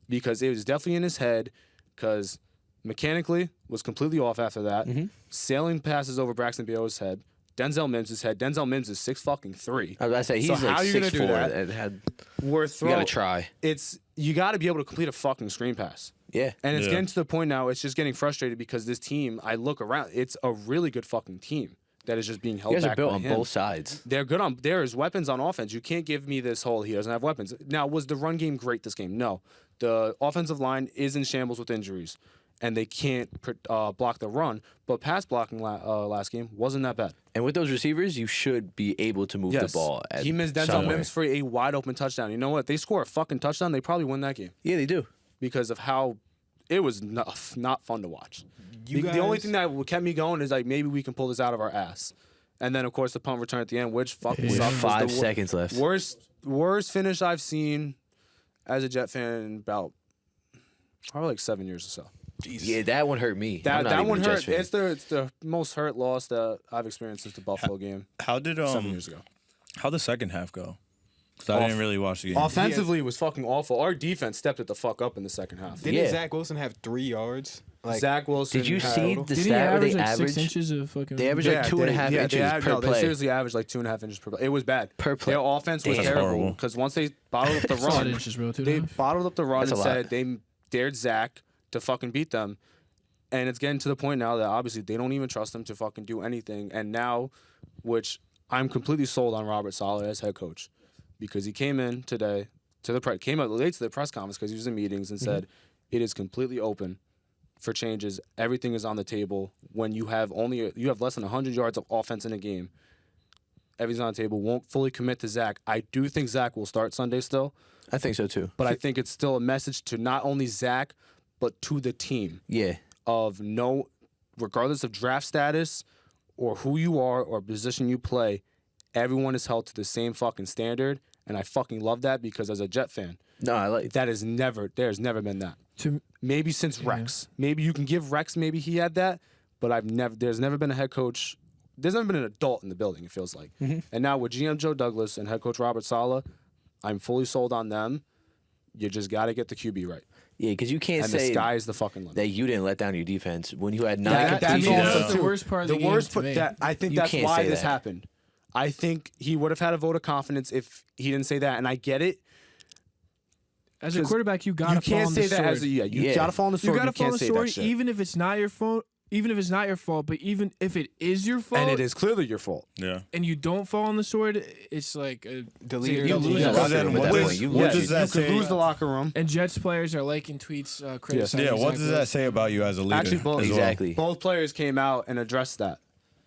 because it was definitely in his head, because mechanically was completely off after that. Sailing passes over Braxton Berrios' head. Denzel Mims' head. Denzel Mims is 6'3". I was about to say, he's So how like you gonna do 6'4". that? And had, We're you throwing. gotta try. You got to be able to complete a fucking screen pass. Yeah. And it's Yeah. getting to the point now, it's just getting frustrated because this team, I look around, it's a really good fucking team that is just being held You guys back are built by on him. both sides. They're good on. There's weapons on offense. You can't give me this whole he doesn't have weapons. Now, was the run game great this game? No. The offensive line is in shambles with injuries, and they can't block the run. But pass blocking last game wasn't that bad. And with those receivers, you should be able to move the ball. He missed Denzel somewhere. Mims for a wide open touchdown. You know what? If they score a fucking touchdown, they probably win that game Yeah, they do. because of how it was not fun to watch. The only thing that kept me going is like maybe we can pull this out of our ass. And then of course the punt return at the end, which fucking With sucked. was 5 the seconds left. Worst finish I've seen as a Jet fan in about probably like 7 years or so. Yeah, that one hurt me. I'm not That even one a Jets hurt. fan. It's the most hurt loss that I've experienced since the Buffalo game How did 7 years ago. how the second half go? Because I didn't really watch the game. Offensively, it was fucking awful. Our defense stepped it the fuck up in the second half. Didn't Yeah. Zach Wilson have 3 yards? Like, Zach Wilson. Did you had- see the Did he stat where average they like average? 6 inches of fucking? They average like 2.5 inches per They play. seriously averaged like 2.5 inches per play. It was bad. Per play. Their offense was Damn. terrible Horrible. because once they bottled up the That's a lot of run, inches, bro. they bottled up the run That's and a lot. said they dared Zach to fucking beat them. And it's getting to the point now that obviously they don't even trust him to fucking do anything. And now, which I'm completely sold on Robert Saleh as head coach, because he came in today came out late to the press conference because he was in meetings and said it is completely open for changes. Everything is on the table. When you have less than 100 yards of offense in a game, everything's on the table. Won't fully commit to Zach. I do think Zach will start Sunday still, I think so too. but I think it's still a message to not only Zach but to the team Yeah. of no, regardless of draft status or who you are or position you play, everyone is held to the same fucking standard. And I fucking love that because as a Jet fan, No, I like there's never been that. To, Maybe since Rex. Maybe you can give Rex, maybe he had that, but there's never been a head coach, there's never been an adult in the building, it feels like. And now with GM Joe Douglas and head coach Robert Saleh, I'm fully sold on them. You just got to get the QB right. Yeah, because you can't And the say sky is the fucking limit. that you didn't let down your defense when you had 9 That's completions. also That's the worst part of the game to me. I think You that's can't why say this that. happened. I think he would have had a vote of confidence if he didn't say that, and I get it. as a 'Cause quarterback, you gotta You fall can't on say the that sword. as a you Yeah. gotta fall on the You sword. gotta You fall on can't the say sword, that shit. even if it's not your fault. Even if it's not your fault, but even if it is your fault, And it is clearly your fault. Yeah. and you don't fall on the sword, it's like the leader. you of the lose league. the Well, locker then room. at what that does- point, you what lose. does that You could say? lose the locker room. And Jets players are liking tweets criticizing. Yeah, what Zach does that Wilson. say about you as a leader? Actually, both as well? Exactly. Both players came out and addressed that.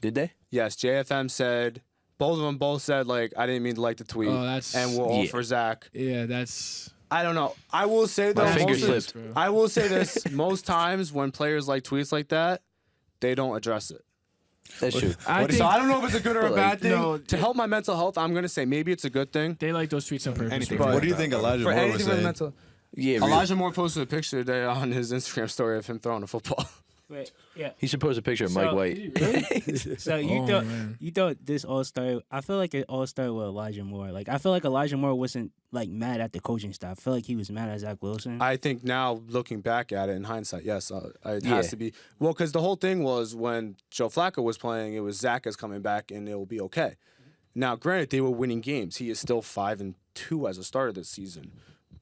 Did they? Yes, JFM said both of them both said like I didn't mean to like the tweet, Oh, that's and we're all Yeah. for Zach. yeah. That's I don't know. I will say though, My finger most of- slipped. I will say this: most times when players like tweets like that, they don't address it. That's true. I think So I don't know if it's a good or a But, bad like, thing. no, to help my mental health, I'm gonna say maybe it's a good thing. they like those tweets on purpose. Anything bro. for What do you think Elijah For Moore was anything with saying? mental. Yeah, really. Elijah Moore posted a picture today on his Instagram story of him throwing a football. Wait, yeah. He should post a picture of Mike So- White. So you Oh, thought man. you thought this all started. I feel like it all started with Elijah Moore. Like I feel like Elijah Moore wasn't like mad at the coaching staff. I feel like he was mad at Zach Wilson. I think now, looking back at it in hindsight, yes, it Yeah. has to be. Well, because the whole thing was when Joe Flacco was playing, it was Zach is coming back and it will be okay. Now, granted, they were winning games. He is still 5-2 as a starter this season,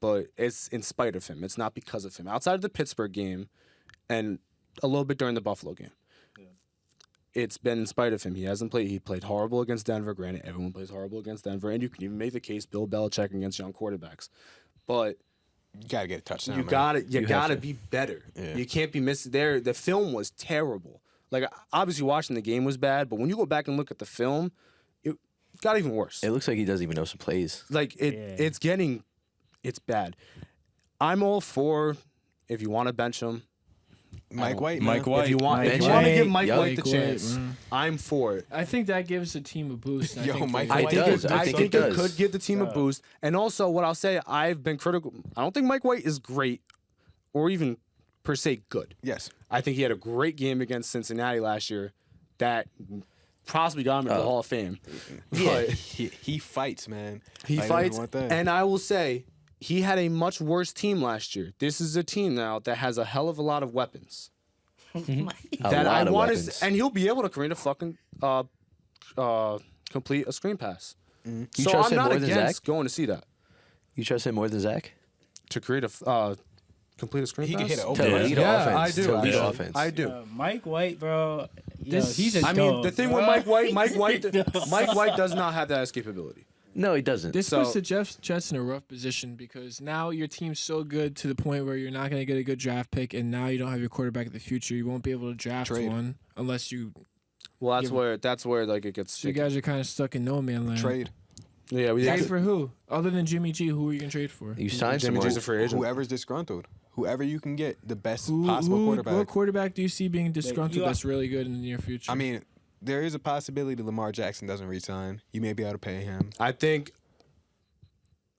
but it's in spite of him. It's not because of him. Outside of the Pittsburgh game and a little bit during the Buffalo game, it's been in spite of him. He hasn't played. He played horrible against Denver. Granted, everyone plays horrible against Denver, and you can even make the case Bill Belichick against young quarterbacks. But You gotta get a touchdown. you man. gotta You have gotta to. be better. Yeah. You can't be missing there. The film was terrible. Like obviously watching the game was bad, but when you go back and look at the film, it got even worse. It looks like he doesn't even know some plays. Like Yeah. it's bad. I'm all for if you want to bench him. Mike White. Mike man. White. If you want Mike if you want to White. give Mike Yup. White the Mike White, chance, man. I'm for it. I think that gives the team a boost. and Yo, I think Mike they- I White think, does. it, I I think think it it does. could give the team a boost. And also, what I'll say, I've been critical. I don't think Mike White is great or even per se good. Yes. I think he had a great game against Cincinnati last year that possibly got him into the Hall of Fame. But He fights, man. he Like, fights. that's one thing. And I will say, he had a much worse team last year. This is a team now that has a hell of a lot of weapons. A that lot I of want weapons. to, and he'll be able to create a fucking complete a screen pass. You So trust I'm him not more than against Zach? going to see that You trust him more than Zach? to create a complete a screen He pass. can hit an To open. lead Yeah, offense. I do. To lead actually. offense. I do. Mike White, bro. This- He's a I mean, dog, the thing bro. with Mike White, Mike White does not have that escapability. No, he doesn't. This So- puts the Jets in a rough position because now your team's so good to the point where you're not going to get a good draft pick, and now you don't have your quarterback of the future. You won't be able to draft Trade. one unless you. Well, that's Yeah. where like it gets. So you sticky. guys are kind of stuck in no man land. Trade. Yeah, we Trade have for who? Other than Jimmy G, who are you going to trade for? You signed Jimmy someone. G's a free agent. Whoever's disgruntled. Whoever you can get the best Who, possible quarterback. What quarterback do you see being disgruntled you are- that's really good in the near future? I mean, there is a possibility Lamar Jackson doesn't resign. You may be able to pay him. I think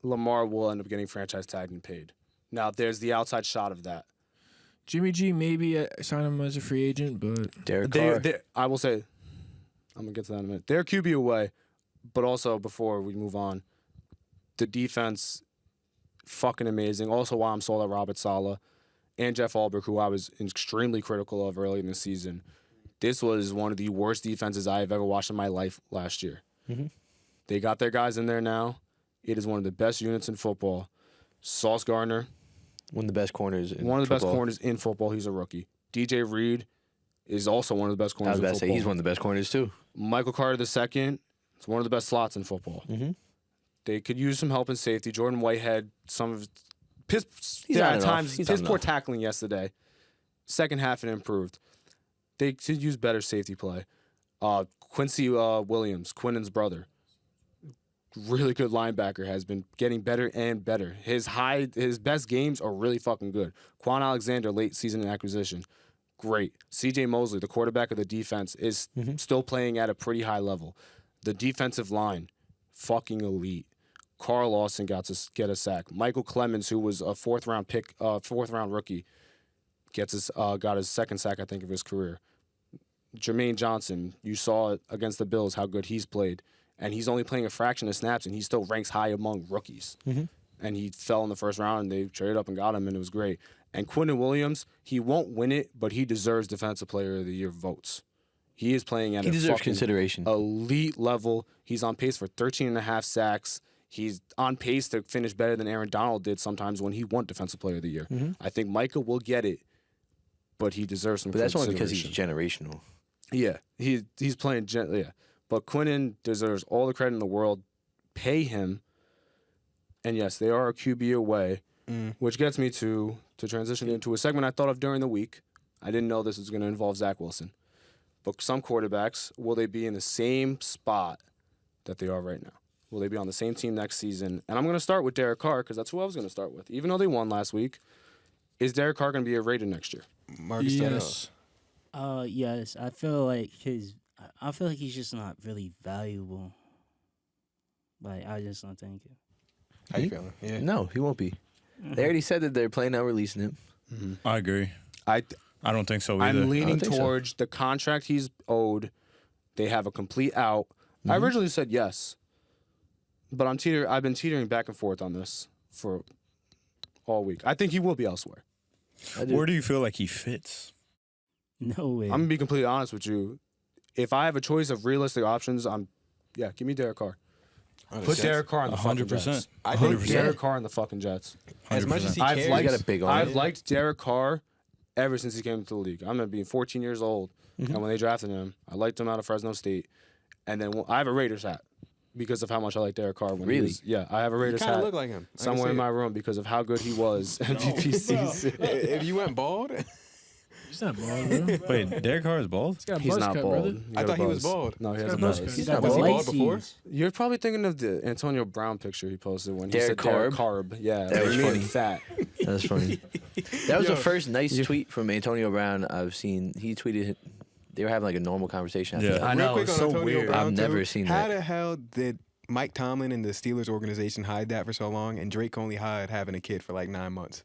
Lamar will end up getting franchise tagged and paid. Now, there's the outside shot of that. Jimmy G, maybe sign him as a free agent, but Derek Carr. I will say, I'm gonna get to that in a minute. They're QB away, but also before we move on, the defense, fucking amazing. Also, why I'm sold at Robert Saleh and Jeff Albrecht, who I was extremely critical of early in the season. This was one of the worst defenses I have ever watched in my life last year. Mhm. They got their guys in there now. It is one of the best units in football. Sauce Gardner, One of the best corners. In one of the football. best corners in football. He's a rookie. DJ Reed is also one of the best I corners was in about to football. say he's one of the best corners too. Michael Carter II is one of the best slots in football. Mhm. They could use some help in safety. Jordan Whitehead, some of piss, He's yeah, on at and times off. He's piss on and poor off. tackling yesterday. Second half it improved. They could use better safety play. Quincy Williams, Quinnen's brother, really good linebacker, has been getting better and better. His best games are really fucking good. Quan Alexander, late season acquisition, great. C.J. Mosley, the quarterback of the defense, is still playing at a pretty high level. The defensive line, fucking elite. Carl Lawson got to get a sack. Michael Clemens, who was a fourth round rookie, got his second sack, I think, of his career. Jermaine Johnson, you saw it against the Bills how good he's played, and he's only playing a fraction of snaps, and he still ranks high among rookies. And he fell in the first round, and they traded up and got him, and it was great. And Quinnen Williams, he won't win it, but he deserves Defensive Player of the Year votes. He is playing at He a deserves fucking consideration. elite level. He's on pace for 13 and a half sacks. He's on pace to finish better than Aaron Donald did sometimes when he won Defensive Player of the Year. I think Micah will get it, but he deserves some But that's only because he's consideration. generational. Yeah, he's playing gently. Yeah, but Quinnen deserves all the credit in the world. Pay him, and yes, they are a QB away, which gets me to transition into a segment I thought of during the week. I didn't know this was going to involve Zach Wilson, but some quarterbacks, will they be in the same spot that they are right now? Will they be on the same team next season? And I'm going to start with Derek Carr because that's who I was going to start with. Even though they won last week, is Derek Carr going to be a Raider next year? Marcus, Yes. Yes. I feel like he's just not really valuable. Like, I just don't think it. how you feeling? Yeah. No, he won't be. They already said that they're planning on releasing him. I agree. I don't think so either. I'm leaning think so. towards the contract he's owed. They have a complete out. I originally said yes, but I've been teetering back and forth on this for all week. I think he will be elsewhere. Where do you feel like he fits? No way. I'm gonna be completely honest with you. If I have a choice of realistic options, give me Derek Carr. Put Derek Carr on the fucking 100%. Jets. I think 100%. Derek Carr on the fucking Jets. as much as he I've cares, liked, got a big arm. I've liked Derek Carr ever since he came to the league. I'm gonna be 14 years old, and when they drafted him, I liked him out of Fresno State. And then I have a Raiders hat because of how much I like Derek Carr. When Really? I have a you Raiders kind of hat look like him. I can somewhere see in it. my room because of how good he was MVP season. If you went bald, He's not bald, bro. Wait, Derek Carr is bald? He's got a He's buzz not cut, bald. brother. I thought he was bald. No, he has a got a buzz buzz. cut. He's Got not the bald. Was he light bald before? seas. You're probably thinking of the Antonio Brown picture he posted when he Derek said Derek Carb. Yeah, That was he made funny. him fat. That's funny. That was Yo. the first nice tweet from Antonio Brown I've seen. He tweeted they were having like a normal conversation. After Yeah. that. I Real know, quick it's on so Antonio weird. Brown, I've never too. seen How that. the hell did Mike Tomlin and the Steelers organization hide that for so long, and Drake only hid having a kid for like 9 months?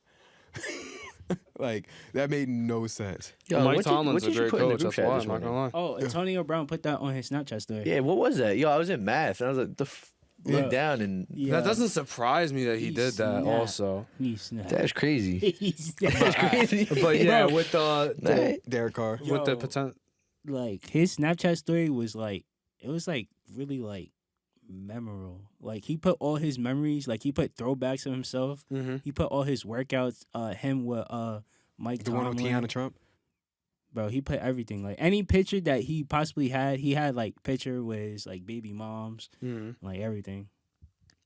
Like, that made no sense. Yo, Mike what Tomlin's a you great put in the coach. group That's chat why this I'm not morning? gonna lie. Oh, Antonio Brown put that on his Snapchat story. Yeah, what was that? Yo, I was in math and I was like, look Bro. down and Yeah. That doesn't surprise me that he did that. snapped. Also, He's snapped. that's crazy. He's That's snapped. crazy. but yeah, Bro. with the Derek Carr. with the Yo. potential. Like, his Snapchat story was like, it was like really like memorable. Like, he put all his memories, like he put throwbacks of himself. Mm-hmm. He put all his workouts, him with Mike The one on Tomlin. Tiana Trump. Bro, he put everything. Like, any picture that he possibly had, he had like picture with his like baby moms, Mm-hmm. like everything.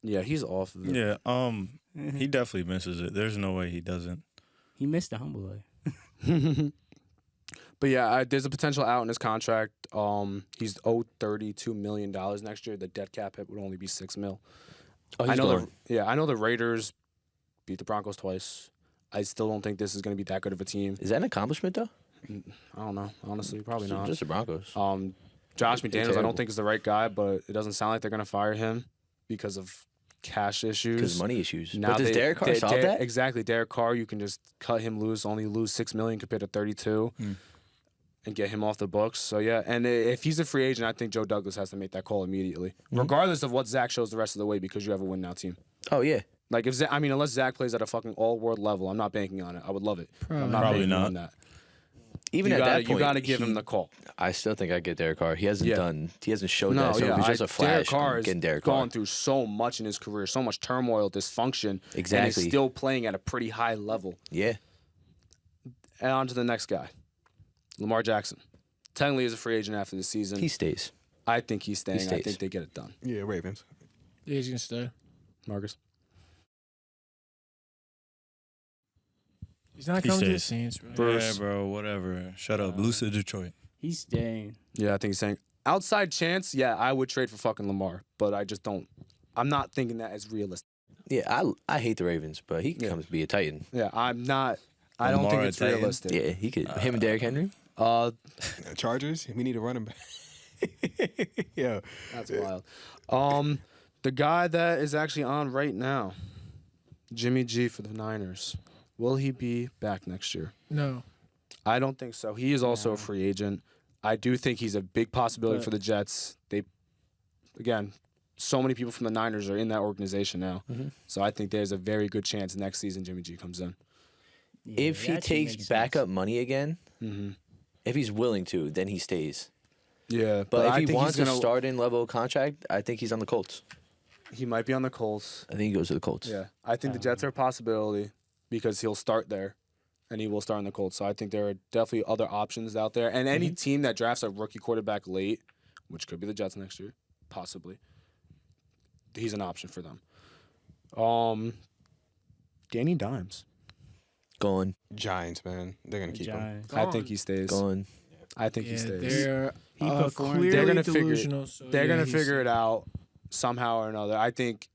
Yeah, he's off of it. Yeah, he definitely misses it. There's no way he doesn't. He missed the humble life. But yeah, there's a potential out in his contract. He's owed $32 million next year. The dead cap hit would only be $6 million. Oh, he's I know. going. I know the Raiders beat the Broncos twice. I still don't think this is going to be that good of a team. Is that an accomplishment though? I don't know. Honestly, probably not. Just the Broncos. Josh They're McDaniels, I terrible. don't think is the right guy, but it doesn't sound like they're going to fire him because of cash issues. Because money issues. Now But does Derek Carr solve that? Exactly. Derek Carr, you can just cut him loose, only lose $6 million compared to 32, and get him off the books. So yeah, and if he's a free agent, I think Joe Douglas has to make that call immediately, regardless of what Zach shows the rest of the way, because you have a win now team. Oh yeah. Like if Zach, unless Zach plays at a fucking all world level, I'm not banking on it. I would love it. I'm not Probably banking not. on that. Even you at gotta, that point, you got to give him the call. I still think I get Derek Carr. He hasn't showed No, that. So yeah, if it's just a Derek flash, Carr I'm has getting Derek Carr. gone through so much in his career, so much turmoil, dysfunction, and Exactly. he's still playing at a pretty high level. Yeah. And on to the next guy, Lamar Jackson. Technically, is a free agent after the season. He stays. I think he's staying. I stays. think they get it done. Yeah, Ravens. Yeah, he's gonna stay. Marcus. He's not He coming to the stays. Saints, bro. Bruce. Yeah, bro, whatever. Shut up. Lose to Detroit. He's staying. Yeah, I think he's saying outside chance. Yeah, I would trade for fucking Lamar, but I just don't. I'm not thinking that as realistic. Yeah, I hate the Ravens, but he can come to be a Titan. Yeah, I'm not. I don't Lamar think a it's Titan? realistic. Yeah, he could. Him and Derrick Henry. Chargers. We need a running back. Yeah. That's wild. The guy that is actually on right now, Jimmy G for the Niners. Will he be back next year? No. I don't think so. He is also a No. free agent. I do think he's a big possibility But- for the Jets. Again, so many people from the Niners are in that organization now. So I think there's a very good chance next season Jimmy G comes in. Yeah, If it he actually takes makes sense. backup money again, Mm-hmm. if he's willing to, then he stays. Yeah, But if I he think wants he's a gonna, starting level contract, I think he's on the Colts. he might be on the Colts. I think he goes to the Colts. Yeah, I think the Jets are a possibility because he'll start there, and he will start in the Colts. So I think there are definitely other options out there. And any team that drafts a rookie quarterback late, which could be the Jets next year, possibly, he's an option for them. Danny Dimes. Going. Giants, man. They're gonna keep him. Giants. I think he stays. Going. I think he Yeah, stays. they're He performed. clearly They're gonna figure- delusional. So They're yeah, gonna he's- figure it out. somehow or another. I think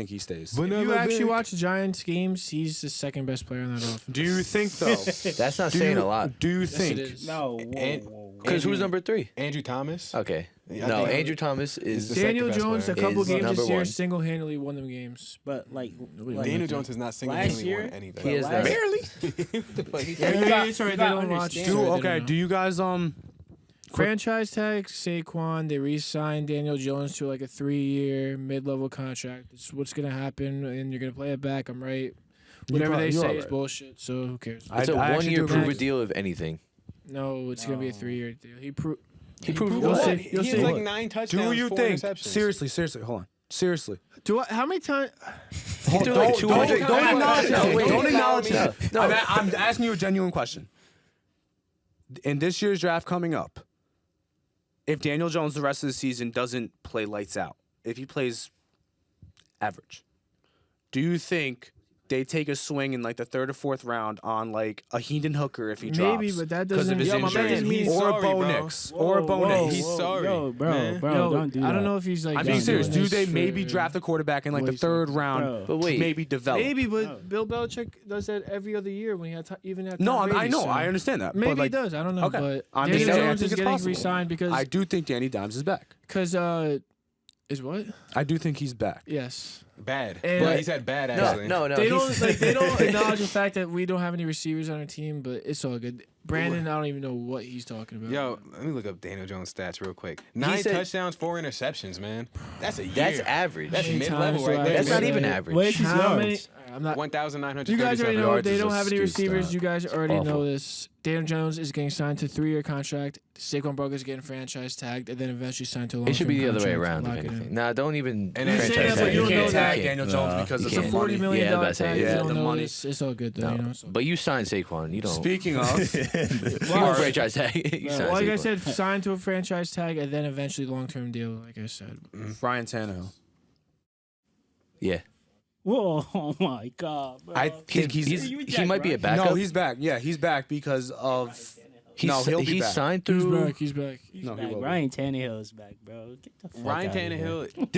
he stays. But If you actually watch the Giants games, he's the second best player on that offense. Do you think though? That's not saying a lot. Do you Yes, think? it is. No, And- Because who's number 3? Andrew Thomas. Okay. Yeah, I No, think- Andrew Thomas is the Daniel second best Jones, a player. couple Is games number this year, one. single-handedly won them games. but like Daniel Jones has not single-handedly year, won anything. He is last- not. Barely. Yeah, sorry, you they gotta don't watch. understand. Do Sorry, they okay? don't Do know. you guys Franchise tag Saquon. They re-signed Daniel Jones to like a 3-year mid-level contract. It's what's gonna happen, and you're gonna play it back. I'm right. Whatever they say is bullshit. So who cares? It's a I actually one-year do agree. prove a deal if anything. No, it's gonna be a 3-year deal. He proved. proved You'll what? see. He You'll has see. like 9 touchdowns. Do you 4 think? interceptions. Seriously, hold on. Seriously. How many times? He threw like 200. Don't acknowledge No, it. wait, Don't no, acknowledge no, it. no. I'm asking you a genuine question. In this year's draft coming up, if Daniel Jones the rest of the season doesn't play lights out, if he plays average, do you think they take a swing in like the 3rd or 4th round on like a Hendon Hooker if he drops? Maybe, but that 'cause of doesn't. his Yo, my injury, man, he's or sorry, a Bo bro. Nix, or a Bo Nix. He's sorry, Yo, bro, man. bro, Yo, don't do that. I don't know if he's like. I'm being done serious. doing Do this they for- maybe draft a quarterback in like the Boys, 3rd bro. round But to wait. maybe develop? Maybe, but No. Bill Belichick does that every other year when he had even had. No, Tom I Brady, know. so I understand that. Maybe but like, he does. I don't know. okay. But I'm Daniel just saying, I Jones think is it's getting possible. re-signed because I do think Danny Dimes is back. is what? I do think he's back. Yes. Bad. And- But he said bad actually. No. They he's- don't they don't acknowledge the fact that we don't have any receivers on our team, but it's all good. Branden, I don't even know what he's talking about. Yo, let me look up Daniel Jones' stats real quick. 9 said- touchdowns, 4 interceptions, man. That's a year. That's average. That's How many mid-level times right do I there. That's not say- even average. What is his How many? yards? I'm not. 1,937 You guys already know yards they is don't a have any skewed receivers. stat. You guys already Awful. know this. Daniel Jones is getting signed to a 3-year contract. Saquon Barkley's getting franchise tagged, and then eventually signed to a long-term It should be the other way contract. around, if Lock it in. anything. Nah, don't even And then- franchise Say that, tag but you him. don't know that. You Daniel can't. Jones because you it's It's a can't. $40 million Yeah, I was about to say, tag. yeah, You don't the know money. It's all good though. No. You know. So. But you signed Saquon. You don't. Speaking of, You don't franchise tag. You Well, signed like I Saquon. said, signed to a franchise tag and then eventually long-term deal. Like I said, Ryan Tannehill. Yeah. Whoa, oh my God, bro. I think he's He might be a backup. no, he's back. Yeah, he's back because of no, he'll be he's back. signed he's through. back. He's back. No, he Back. will be. Ryan Tannehill's back, bro. Get the fuck Ryan outta here. Tannehill.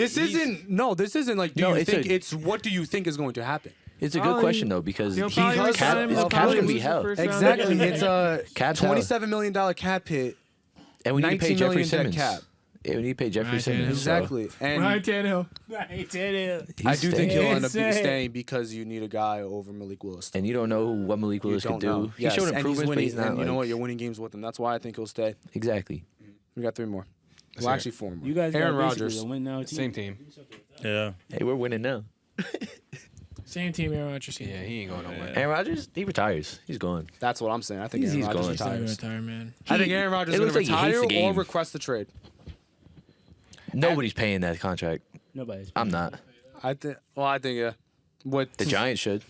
This isn't like. Do No, you it's think a- it's what do you think is going to happen? It's a good Probably- question though because He'll he probably has resign him. his He'll cap probably can be lose the held. first round Exactly, again. it's a Cap's held. $27 million cap hit. and we need to pay $19 Jeffrey million dead Simmons. cap. Yeah, we need to pay Jeffrey Ryan Simmons. Tannehill. Exactly, and Ryan Tannehill. Ryan Tannehill. I do think he'll end up Insane. staying because you need a guy over Malik Willis. And you don't know what Malik You Willis don't can know. do. He Yes, showed and improvements, but winning, he's not. and you know like- what? You're winning games with him. That's why I think he'll stay. Exactly. We got 3 more. Let's Well, hear actually 4 more. You guys Aaron got basically Rodgers. a win now team. Same team. Yeah. Hey, we're winning now. Same team, Aaron Rodgers. Yeah, he ain't going nowhere. Aaron Rodgers, he retires. He's gone. That's what I'm saying. I think He's Aaron Rodgers going. He's not gonna retires. retire, man. I think He- Aaron Rodgers it is going looks to like he hates retire the or game. request the trade. Nobody's paying that contract. Nobody's. I'm not. I think. Well, I think what The Giants should.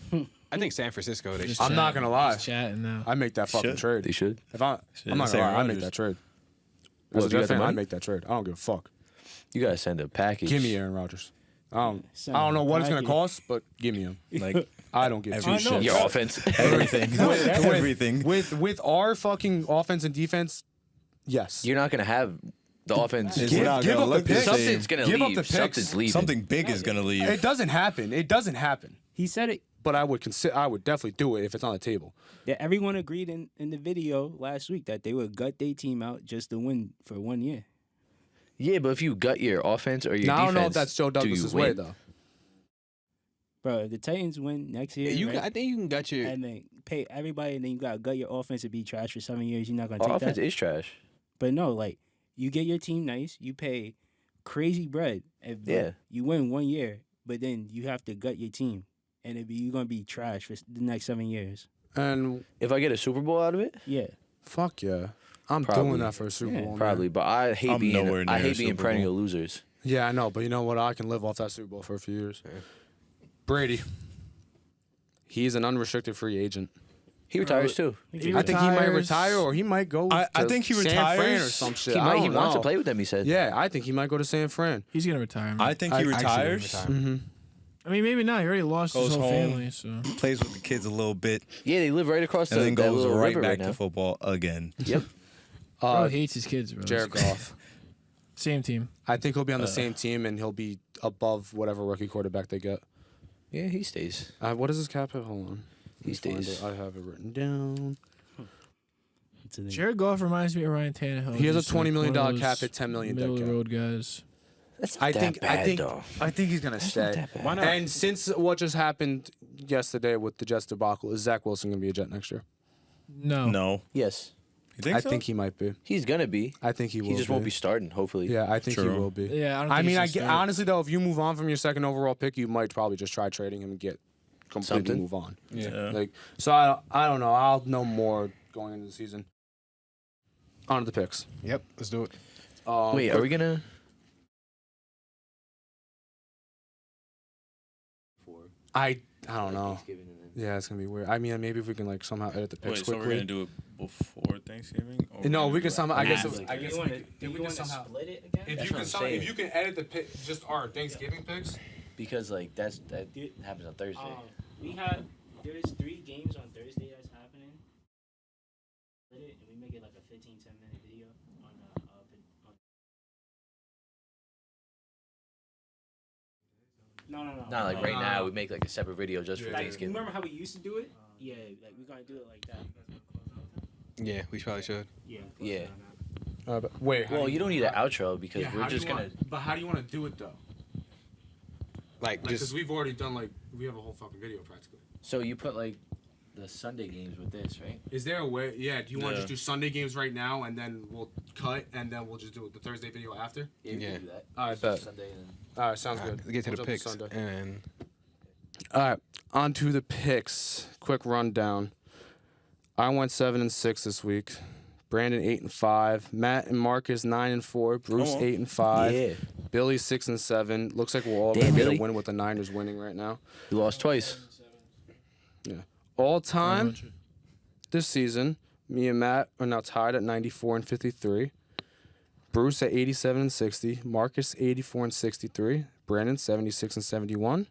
I think San Francisco. They Just should. I'm not gonna lie. Just chatting now. I make that fucking Should. trade. They should. If I'm not Say gonna lie, I Rodgers. make that trade. Well, As a if you got Jet the fan, I money? make that trade. I don't give a fuck. You gotta send a package. Give me Aaron Rodgers. I Send don't know him what it's back gonna here. cost, but give me him. Like I don't give two Every shits. shit. Your offense. everything. Everything. With our fucking offense and defense, yes. You're not gonna have the offense. It's Give- not give gonna up the look the picks. same. Something's gonna Give up leave. the picks. Something's leaving. Something big is gonna leave. It doesn't happen. It doesn't happen. He said it. But I would definitely do it if it's on the table. That everyone agreed in the video last week that they would gut their team out just to win for 1 year. Yeah, but if you gut your offense or your Now I defense, don't know if that's Joe do you Douglas's way win? though. Bro, if the Titans win next year, right? I think you can gut your. and then pay everybody, and then you got to gut your offense to be trash for 7 years. You're not gonna Our take offense that. is trash. But no, like you get your team nice, you pay crazy bread. If Yeah. you win 1 year, but then you have to gut your team, and you're gonna be trash for the next 7 years. And If I get a Super Bowl out of it, Yeah, fuck yeah, I'm Probably. doing that for a Super Yeah, Bowl. man. probably. But I hate I'm nowhere being near a being Super perennial Bowl. losers. Yeah, I know, but you know what? I can live off that Super Bowl for a few years. Brady. He's an unrestricted free agent. He retires too. I think he might retires. retire or he might go. I to think he San Fran or retires. some shit. He I might. don't He wants to know. play with them. He said. Yeah, I think he might go to San Fran. He's gonna retire. Man. I think he I see him retires. retire. Mm-hmm. I mean, maybe not. He already lost his Goes whole home. family. So Plays with the kids a little bit, Yeah, they live right across and the then that goes little right river back right now. to football again. Yep. bro hates his kids, bro. Jared Goff. Same team. I think he'll be on the same team, and he'll be above whatever rookie quarterback they get. Yeah, he stays. What is his cap hit? Hold on. He Let me find stays. it. I have it written down. Jared Goff reminds me of Ryan Tannehill. He has a Just like $20 million one of cap those hit, $10 million middle dead of the cap. road guys. That's I not think that bad, I think though. I think he's gonna That's not stay. that bad. Why not? And since what just happened yesterday with the Jets debacle, is Zach Wilson gonna be a Jet next year? No. No. Yes, You think I so? think he might be. he's gonna be. I think he will. He just won't be starting. Hopefully. Yeah, I think he True. will be. Yeah, I don't. I think mean, he I should get, start. honestly though, if you move on from your second overall pick, you might probably just try trading him and get completely Something. move on. Yeah. Like, so I don't know. I'll know more going into the season. On to the picks. Yep, let's do it. Wait, are we gonna? I don't know. Yeah, it's gonna be weird. I mean, maybe if we can like somehow edit the picks Wait, so we're quickly. gonna do it before Thanksgiving? Or No, we're we gonna can do somehow. I guess. Nah. I guess you we want could- if we can somehow. split it again? If That's you what can I'm somehow, if saying. you can edit the pick, just our Thanksgiving picks. Because like that happens on Thursday. There's 3 games on Thursday that's happening. Split it and we make it like a 15-10 minute video on No. Not like right now. We make like a separate video just for Yeah. Like, Thanksgiving. remember how we used to do it? Yeah, like we're gonna do it like that. Yeah, we probably should. Yeah. Yeah. But wait. Well, you don't need an outro because Yeah, we're how do just you gonna. But how do you want to do it though? Like, Because just we've already done we have a whole fucking video practically. So you put like the Sunday games with this, right? Is there a way? Yeah. Do you want to Yeah. just do Sunday games right now and then we'll cut and then we'll just do the Thursday video after? Yeah, we Yeah. can do that. All right, bet. Sunday and then. All right, sounds good. get to We'll the jump picks Sunday. and All right, on to the picks. Quick rundown. I went 7-6 this week. Branden 8-5. Matt and Marcus 9-4. Bruce Come on. 8-5. Yeah. Billy 6-7. Looks like we're all Damn, gonna get Billy. a win with the Niners winning right now. You lost twice. All time this season, me and Matt are now tied at 94-53. Bruce at 87-60. Marcus 84-63. Branden 76-71.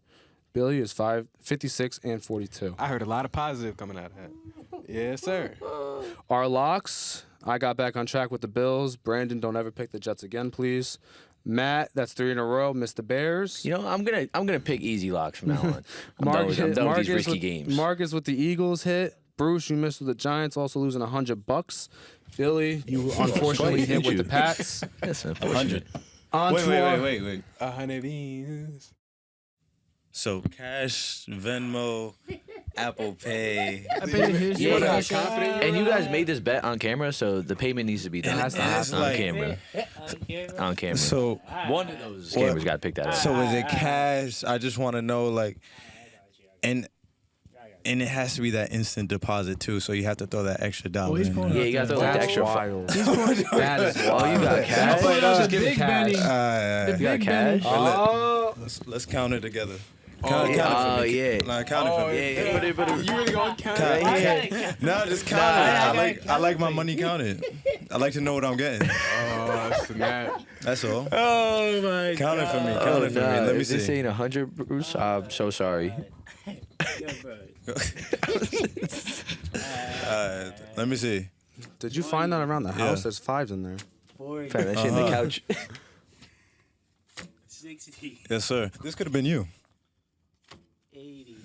Billy is 56-42. I heard a lot of positive coming out of that. Yes, sir. Our locks, I got back on track with the Bills. Branden, don't ever pick the Jets again, please. Matt, that's 3 in a row. Missed the Bears. You know, I'm gonna pick easy locks from now on. I'm done with these risky games. Marcus with the Eagles hit. Bruce, you missed with the Giants, also losing $100. Billy, you unfortunately hit with the Pats. Yes, 100. On to our- Wait. 100 beans. So cash, Venmo, Apple Pay. I bet his Yeah, cash yeah. out. And you guys made this bet on camera, so the payment needs to be done It has to on happen. like- camera. On camera. So One of those cameras got to pick that up. so is it cash? I just want to know like, and it has to be that instant deposit too. So you have to throw that extra dollar. he's in pulling there. Yeah, you got to throw like the That's extra. wild. That is wild. Oh, you got cash? But Just the give it big cash. Benny. Yeah. The You got big cash? Benny. Oh, Let's count it together. Oh, Count it for me. yeah. Nah, count it for me. Yeah, put it. You really gonna count Count it? it. No, just count it. I like my money counted. I like to know what I'm getting. Oh, snap. That's all. Oh my Count it for me. Oh, Count it for me. nah, Let me is this see. saying 100, Bruce? I'm so sorry. Let me see. did you find that around the house? Yeah. There's 5s in there. Found that shit in the couch. 60, Yes, sir. This could have been you. 80,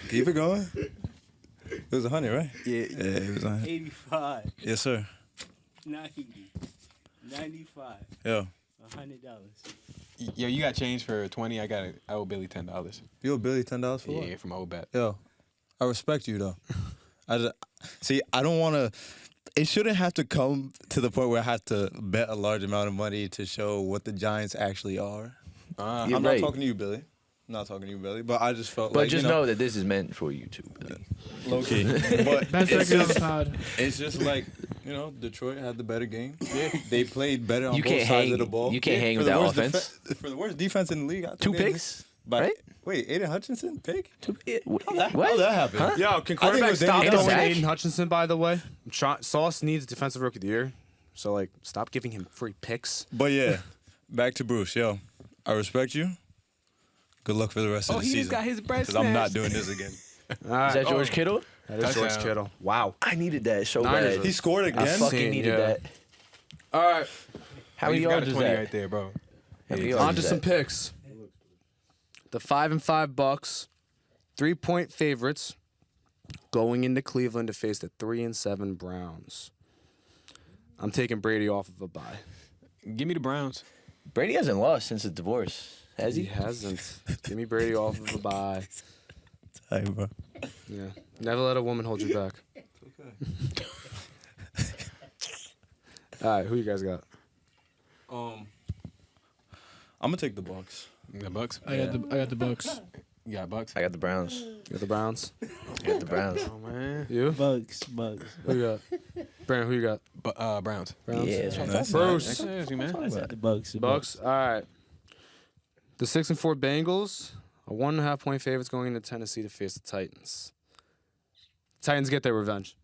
Keep it going. It was 100, right? Yeah. Yeah, it was 100. 85, Yes, sir. 90, 95, Yo, $100. Yo, you got change for 20. I owe Billy $10. you owe Billy $10 for what? Yeah, from old bet. Yo, I respect you though. I don't want to. It shouldn't have to come to the point where I have to bet a large amount of money to show what the Giants actually are. You're I'm not right. talking to you, Billy. I'm not talking to you, Billy. But I just felt But like just you know that this is meant for you too, Billy. low key. But Best it's record on the just, pod. it's just like Detroit had the better game. Yeah, they played better on You both can't sides hang- of the ball. you can't hang for with the that worst offense. for the worst defense in the league. I think 2 they- picks, But right? wait, Aiden Hutchinson pick? What? How that happened? Huh? Yo, can I think it quarterback was stop Danny throwing Dimes. Aiden Hutchinson, by the way? Sauce needs Defensive Rookie of the Year. So, like, stop giving him free picks. But yeah, back to Bruce. Yo, I respect you. Good luck for the rest of Oh, the he season. just got his bread Because I'm not snatched. doing this again. All right. Is that George Kittle? That is George Touchdown. Kittle. Wow. I needed that so Niners bad. He scored I again. fucking needed yeah. that. All right. How many You got yards a is 20 that? right there, bro. How many Yeah, yards On to is some that? picks. The 5-5 Bucks, 3-point favorites, going into Cleveland to face the 3-7 Browns. I'm taking Brady off of a bye. Give me the Browns. Brady hasn't lost since his divorce, has He he? hasn't. Give me Brady off of a bye. Hey, bro. Yeah. Never let a woman hold you back. All right, who you guys got? I'm gonna take the Bucks. You got Bucks? I got the Bucks. You got Bucks? I got the Browns. You got the Browns? I got the Browns. Oh, man. You? Bucks. Who you got? Brandon, who you got? Browns. Browns? Yeah, that's what I'm That's talking about. Bruce. Seriously, man. I said the Bucks. Bucks. All right. The 6-4 Bengals are 1.5-point favorites going into Tennessee to face the Titans. Titans get their revenge.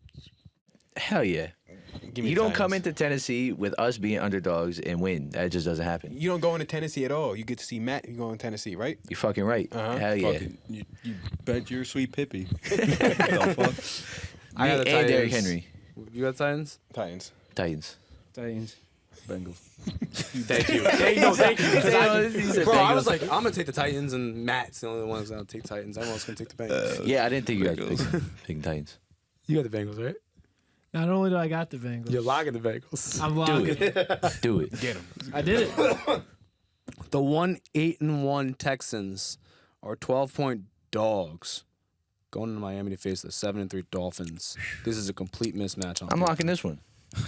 Hell yeah. Give me You the don't come Titans. into Tennessee with us being underdogs and win. That just doesn't happen. You don't go into Tennessee at all. You get to see Matt. You go in Tennessee, right? You're fucking right. Uh-huh. Hell yeah. Fuck it. You bet your sweet Pippi. The fuck? I got the and Titans. Derrick Henry. You got Titans? Titans. Titans. Titans. Bengals. Thank you. Thank you. He said Bro, I Bengals. was like, I'm going to take the Titans, and Matt's the only one who's going to take Titans. Everyone else going to take the Bengals. Yeah, I didn't think you guys Bengals. were picking Titans. You got the Bengals, right? Not only do I got the Bengals, You're locking the Bengals. I'm Do locking. it. Do it. Get him. I did it. The 1-8-1 Texans are 12-point dogs going into Miami to face the 7-3 Dolphins. This is a complete mismatch. I'm locking this one.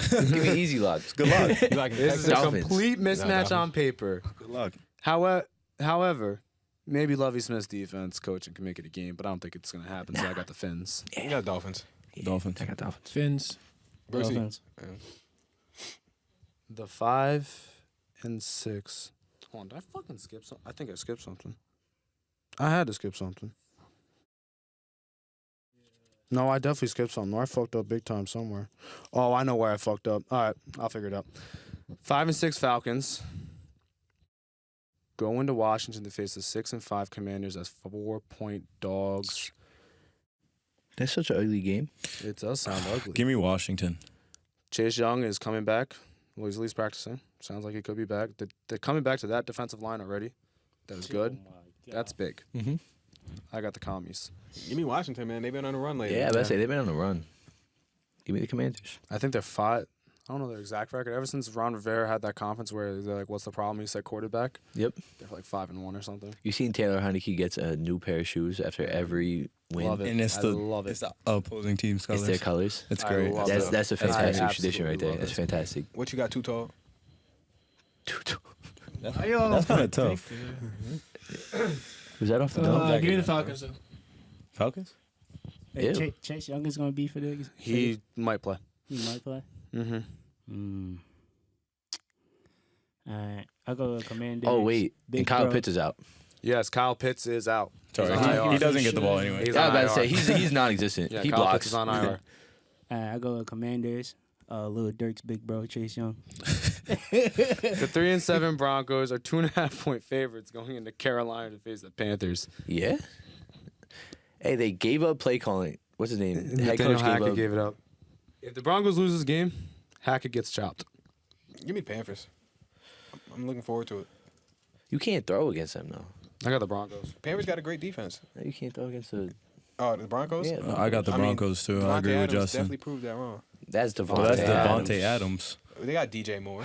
Give me easy locks. Good luck. You like the This is a Dolphins. complete mismatch Dolphins. on paper. Good luck. However, maybe Lovie Smith's defense coaching can make it a game, but I don't think it's going to happen, so I got the Fins. You got Dolphins. Dolphins. I got Dolphins. Fins. Brucey. Dolphins. The 5 and 6. Hold on, did I fucking skip something? I think I skipped something. I had to skip something. No, I definitely skipped something. I fucked up big time somewhere. Oh, I know where I fucked up. All right, I'll figure it out. 5 and 6 Falcons go into Washington to face the 6 and 5 Commanders as 4-point dogs. That's such an ugly game. It does sound ugly. Give me Washington. Chase Young is coming back. Well, he's at least practicing. Sounds like he could be back. They're coming back to that defensive line already. That is good. That's big. Mm-hmm. I got the commies. Give me Washington, man. They've been on a run lately. Yeah, I say they've been on a run. Give me the Commanders. I think they're 5. I don't know their exact record. Ever since Ron Rivera had that conference where they're like, "What's the problem?" He said quarterback. Yep. They're like 5-1 or something. You seen Taylor Heineke gets a new pair of shoes after every win? Love it. And it's I the love it. it's the opposing team's It's colors. their colors. It's I great. love That's it. that's a I fantastic tradition right absolutely there. love That's it. fantastic. What you got, too tall? That's kind of tough. Was that off the dome? Give me the Falcons. Then. Falcons? Hey, Ew. Chase Young is gonna be for the. He might play. He might play. Mm-hmm. All right, I'll go with Commanders. Oh wait, Big and Kyle bro. Pitts is out. Yes, Kyle Pitts is out. Sorry, He's on he IR. doesn't get the ball anyway. He's I was on about to IR. say he's non-existent. Yeah, He Kyle blocks. Pitts is on IR. All right, I'll go with Commanders. Little Dirk's big bro, Chase Young. The 3 and 7 Broncos are 2.5-point favorites going into Carolina to face the Panthers. Yeah. Hey, they gave up play calling. What's his name? Head Nathaniel coach Hackett gave up. gave it up. If the Broncos lose this game, Hackett gets chopped. Give me Panthers. I'm looking forward to it. You can't throw against them though. I got the Broncos. Panthers got a great defense. No, you can't throw against the. Oh, the Broncos? Yeah, I got the I mean, Broncos too. I Devontae agree with Adams Justin. definitely proved that wrong. That's Devontae. Well, that's Adams. Devontae Adams. They got DJ Moore.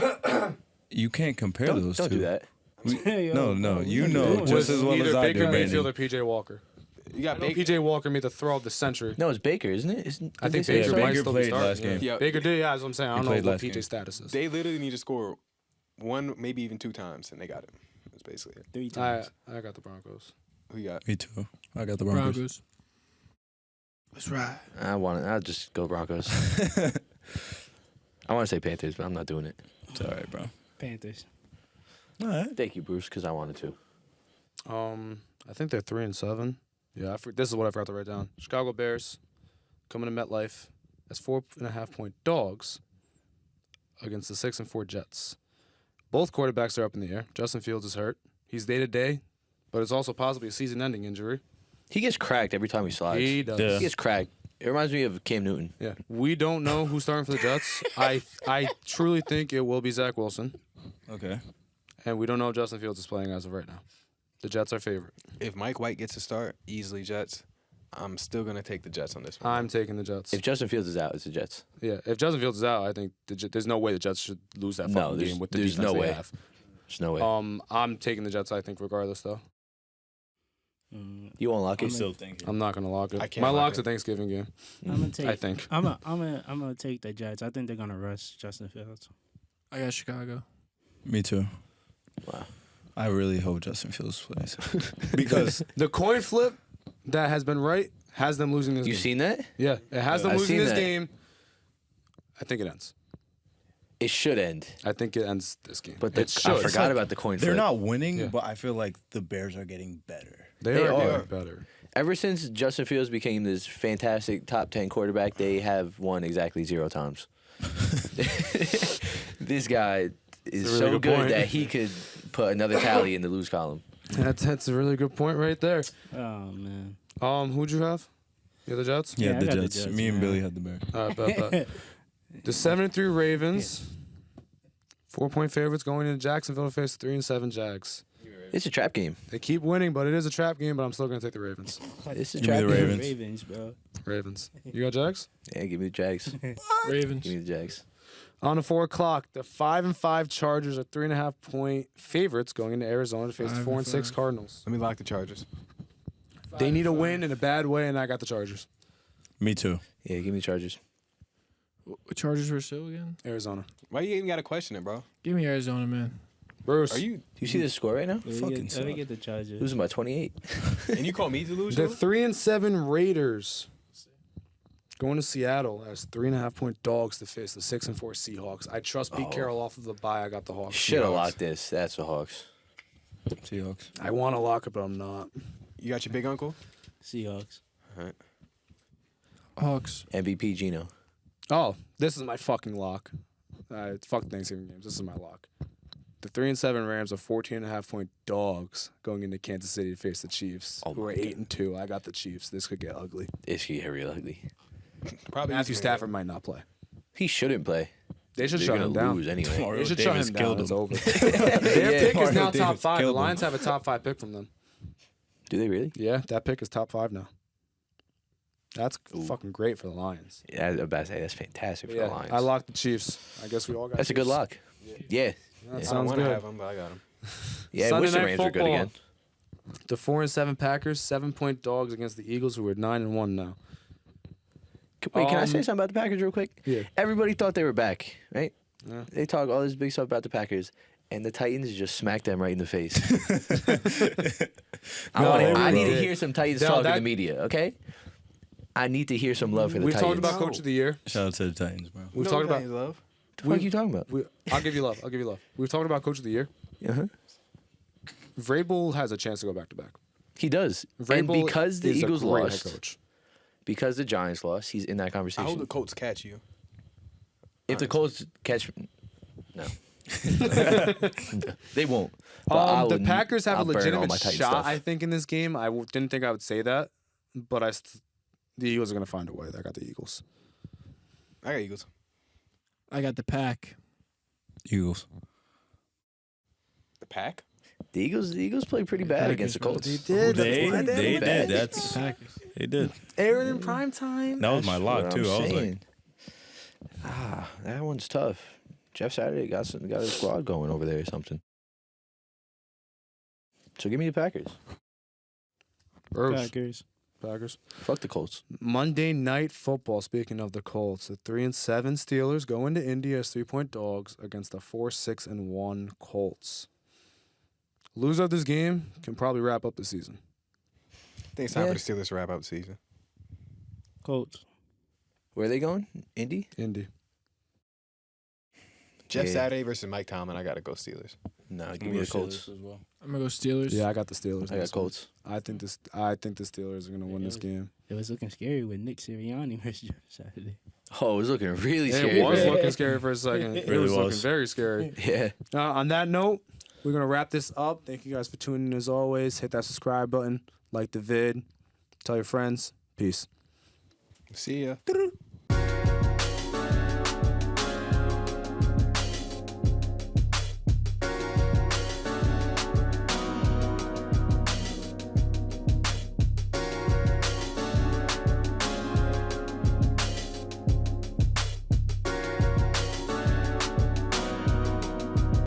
You can't compare Don't, those don't two. do that. No, you know doing? just as well either as I Baker do, Brandon. Mayfield or PJ Walker. You got I know Baker. PJ Walker made the throw of the century. No, it's Baker, isn't it? Isn't, I think did they say Baker so? might Baker still be played starting, last game. Yeah. Baker did, yeah, that's what I'm saying. I He don't know played what last PJ's game. status is. They literally need to score one, maybe even 2 times, and they got it. That's basically it. 3 I times. got the Broncos. Who you got? Me too. I got the Broncos. Broncos. That's right. I'll just go Broncos. I want to say Panthers, but I'm not doing it. It's all right, bro. Panthers. All right. Thank you, Bruce, because I wanted to. I think they're 3 and 7. Yeah, this is what I forgot to write down. Chicago Bears coming to MetLife as 4.5-point dogs against the 6 and 4 Jets. Both quarterbacks are up in the air. Justin Fields is hurt. He's day to day, but it's also possibly a season-ending injury. He gets cracked every time he slides. He does. Yeah. He gets cracked. It reminds me of Cam Newton. Yeah. We don't know who's starting for the Jets. I truly think it will be Zach Wilson. Okay. And we don't know if Justin Fields is playing as of right now. The Jets are favorite. If Mike White gets a start, easily Jets. I'm still gonna take the Jets on this one. I'm taking the Jets. If Justin Fields is out, it's the Jets. Yeah, if Justin Fields is out, I think there's no way the Jets should lose that No, fucking there's- game with the there's defense no they way. have. There's no way. I'm taking the Jets, I think, regardless, though. You won't lock I'm it? Still thinking. I'm not going to lock it. I can't My lock lock's it. a Thanksgiving game, I'm gonna take. I think. I'm gonna take the Jets. I think they're gonna rush Justin Fields. I got Chicago. Me too. Wow. I really hope Justin Fields plays because The coin flip that has been right has them losing this You game. seen that? Yeah, it has them I've losing seen this that. game. I think it ends. It should end. I think it ends this game. But it should. I forgot about the coin flip. they're not winning, Yeah. but I feel like the Bears are getting better. They are are. getting better. Ever since Justin Fields became this fantastic top 10 quarterback, they have won exactly 0 times. This guy is That's a really so good good point. that he could put another tally in the lose column. That's a really good point right there. Oh man. Who'd you have? You have the Jets? Yeah, Yeah, I the got the Jets. Jets, Me and man. Billy had the Bears. All right, bet. The 7-3 Ravens, 4-point favorites going into Jacksonville to face 3-7 Jags. It's a trap game. They keep winning, but it is a trap game. But I'm still going to take the Ravens. It's a Give me trap the game. Ravens. Ravens, bro. Ravens. You got Jags? Yeah, give me the Jags. Ravens. Give me the Jags. On the 4 o'clock, the 5-5 Chargers are 3.5-point favorites going into Arizona to face the 4-6 Cardinals. Let me lock the Chargers. They need a win in a bad way, and I got the Chargers. Me too. Yeah, give me the Chargers. Chargers versus who again? Arizona. Why you even got to question it, bro? Give me Arizona, man. Bruce. Are you? Do you see the score right now? Let me Fucking get, let me suck. get the Chargers. Losing by 28. And you call me The delusional? 3-7 Raiders going to Seattle as 3.5-point dogs to face the 6-4 Seahawks. I trust Pete Carroll off of the bye. I got the Hawks. Should have Seahawks. locked this. That's the Hawks. Seahawks. I want to lock it, but I'm not. You got your big uncle? Seahawks. Hawks. MVP Gino. Oh, this is my fucking lock. Fuck Thanksgiving games. This is my lock. The 3-7 Rams are 14.5-point dogs going into Kansas City to face the Chiefs, Oh who are my 8-2. I got the Chiefs. This could get ugly. This could get real ugly. Probably Matthew easier. Stafford might not play. He shouldn't play. They should They're shut gonna him down. lose anyway. Mario They should Davis shut him killed down. It's him. over. Their Yeah. pick is now Mario top Davis 5. The killed him. Lions have a top 5 pick from them. Do they really? Yeah, that pick is top 5 now. That's Ooh. fucking great for the Lions. Yeah, I was about to say that's fantastic for Yeah, the Lions. I locked the Chiefs. I guess we all got That's a good Chiefs. lock. Yeah. That I don't sounds want to good. have them, but I got them. Yeah, I Sunday wish the Night Rams were good Football. again. The 4-7 Packers, 7-point dogs against the Eagles, who are 9-1 now. Wait, can I say something about the Packers real quick? Yeah. Everybody thought they were back, right? Yeah. They talk all this big stuff about the Packers, and the Titans just smacked them right in the face. I need to did. hear some Titans No, talk in that- the media, okay? I need to hear some love for the We Titans. talked about Coach of the Year. Shout out to the Titans, bro. We've No, talked about. Titans love. What the fuck are you talking about? I'll give you love. I'll give you love. We've talked about Coach of the Year. Uh-huh. Vrabel has a chance to go back to back. He does. And Vrabel because the is a Eagles great head lost, coach. because the Giants lost, he's in that I conversation. hope the Colts catch you. If the Colts catch, no, they won't. But The Packers have I'll a burn all legitimate my Titan shot, stuff. I think, in this game. I didn't think I would say that, but the Eagles are going to find a way. I got the Eagles. I got Eagles. I got the Pack. Eagles. The Pack? The Eagles play pretty bad Packers, against the bro. Colts. did. They did. That's Packers. they did. Aaron in prime time. That was my That's lock what too. I'm I was like, saying. That one's tough. Jeff Saturday got a squad going over there or something. So give me the Packers. Packers. Packers. Fuck the Colts. Monday Night Football. Speaking of the Colts, the 3-7 Steelers go into India as 3-point dogs against the 4-6-1 Colts. Lose of this game can probably wrap up the season. I think it's time Yeah. for the Steelers to wrap up the season. Colts. Where are they going? Indy? Indy. Jeff Yeah. Saturday versus Mike Tomlin. I got to go Steelers. No, give me the Colts. as well. I'm gonna go Steelers. Yeah, I got the Steelers. I in got this one. Colts. I think the Steelers are gonna win this game. It was looking scary with Nick Sirianni versus Jeff Saturday. Oh, it was looking really scary. It was man. looking scary for a second. It really was looking was. very scary. Yeah. On that note, we're gonna wrap this up. Thank you guys for tuning in as always. Hit that subscribe button, like the vid, Tell your friends. Peace. See ya.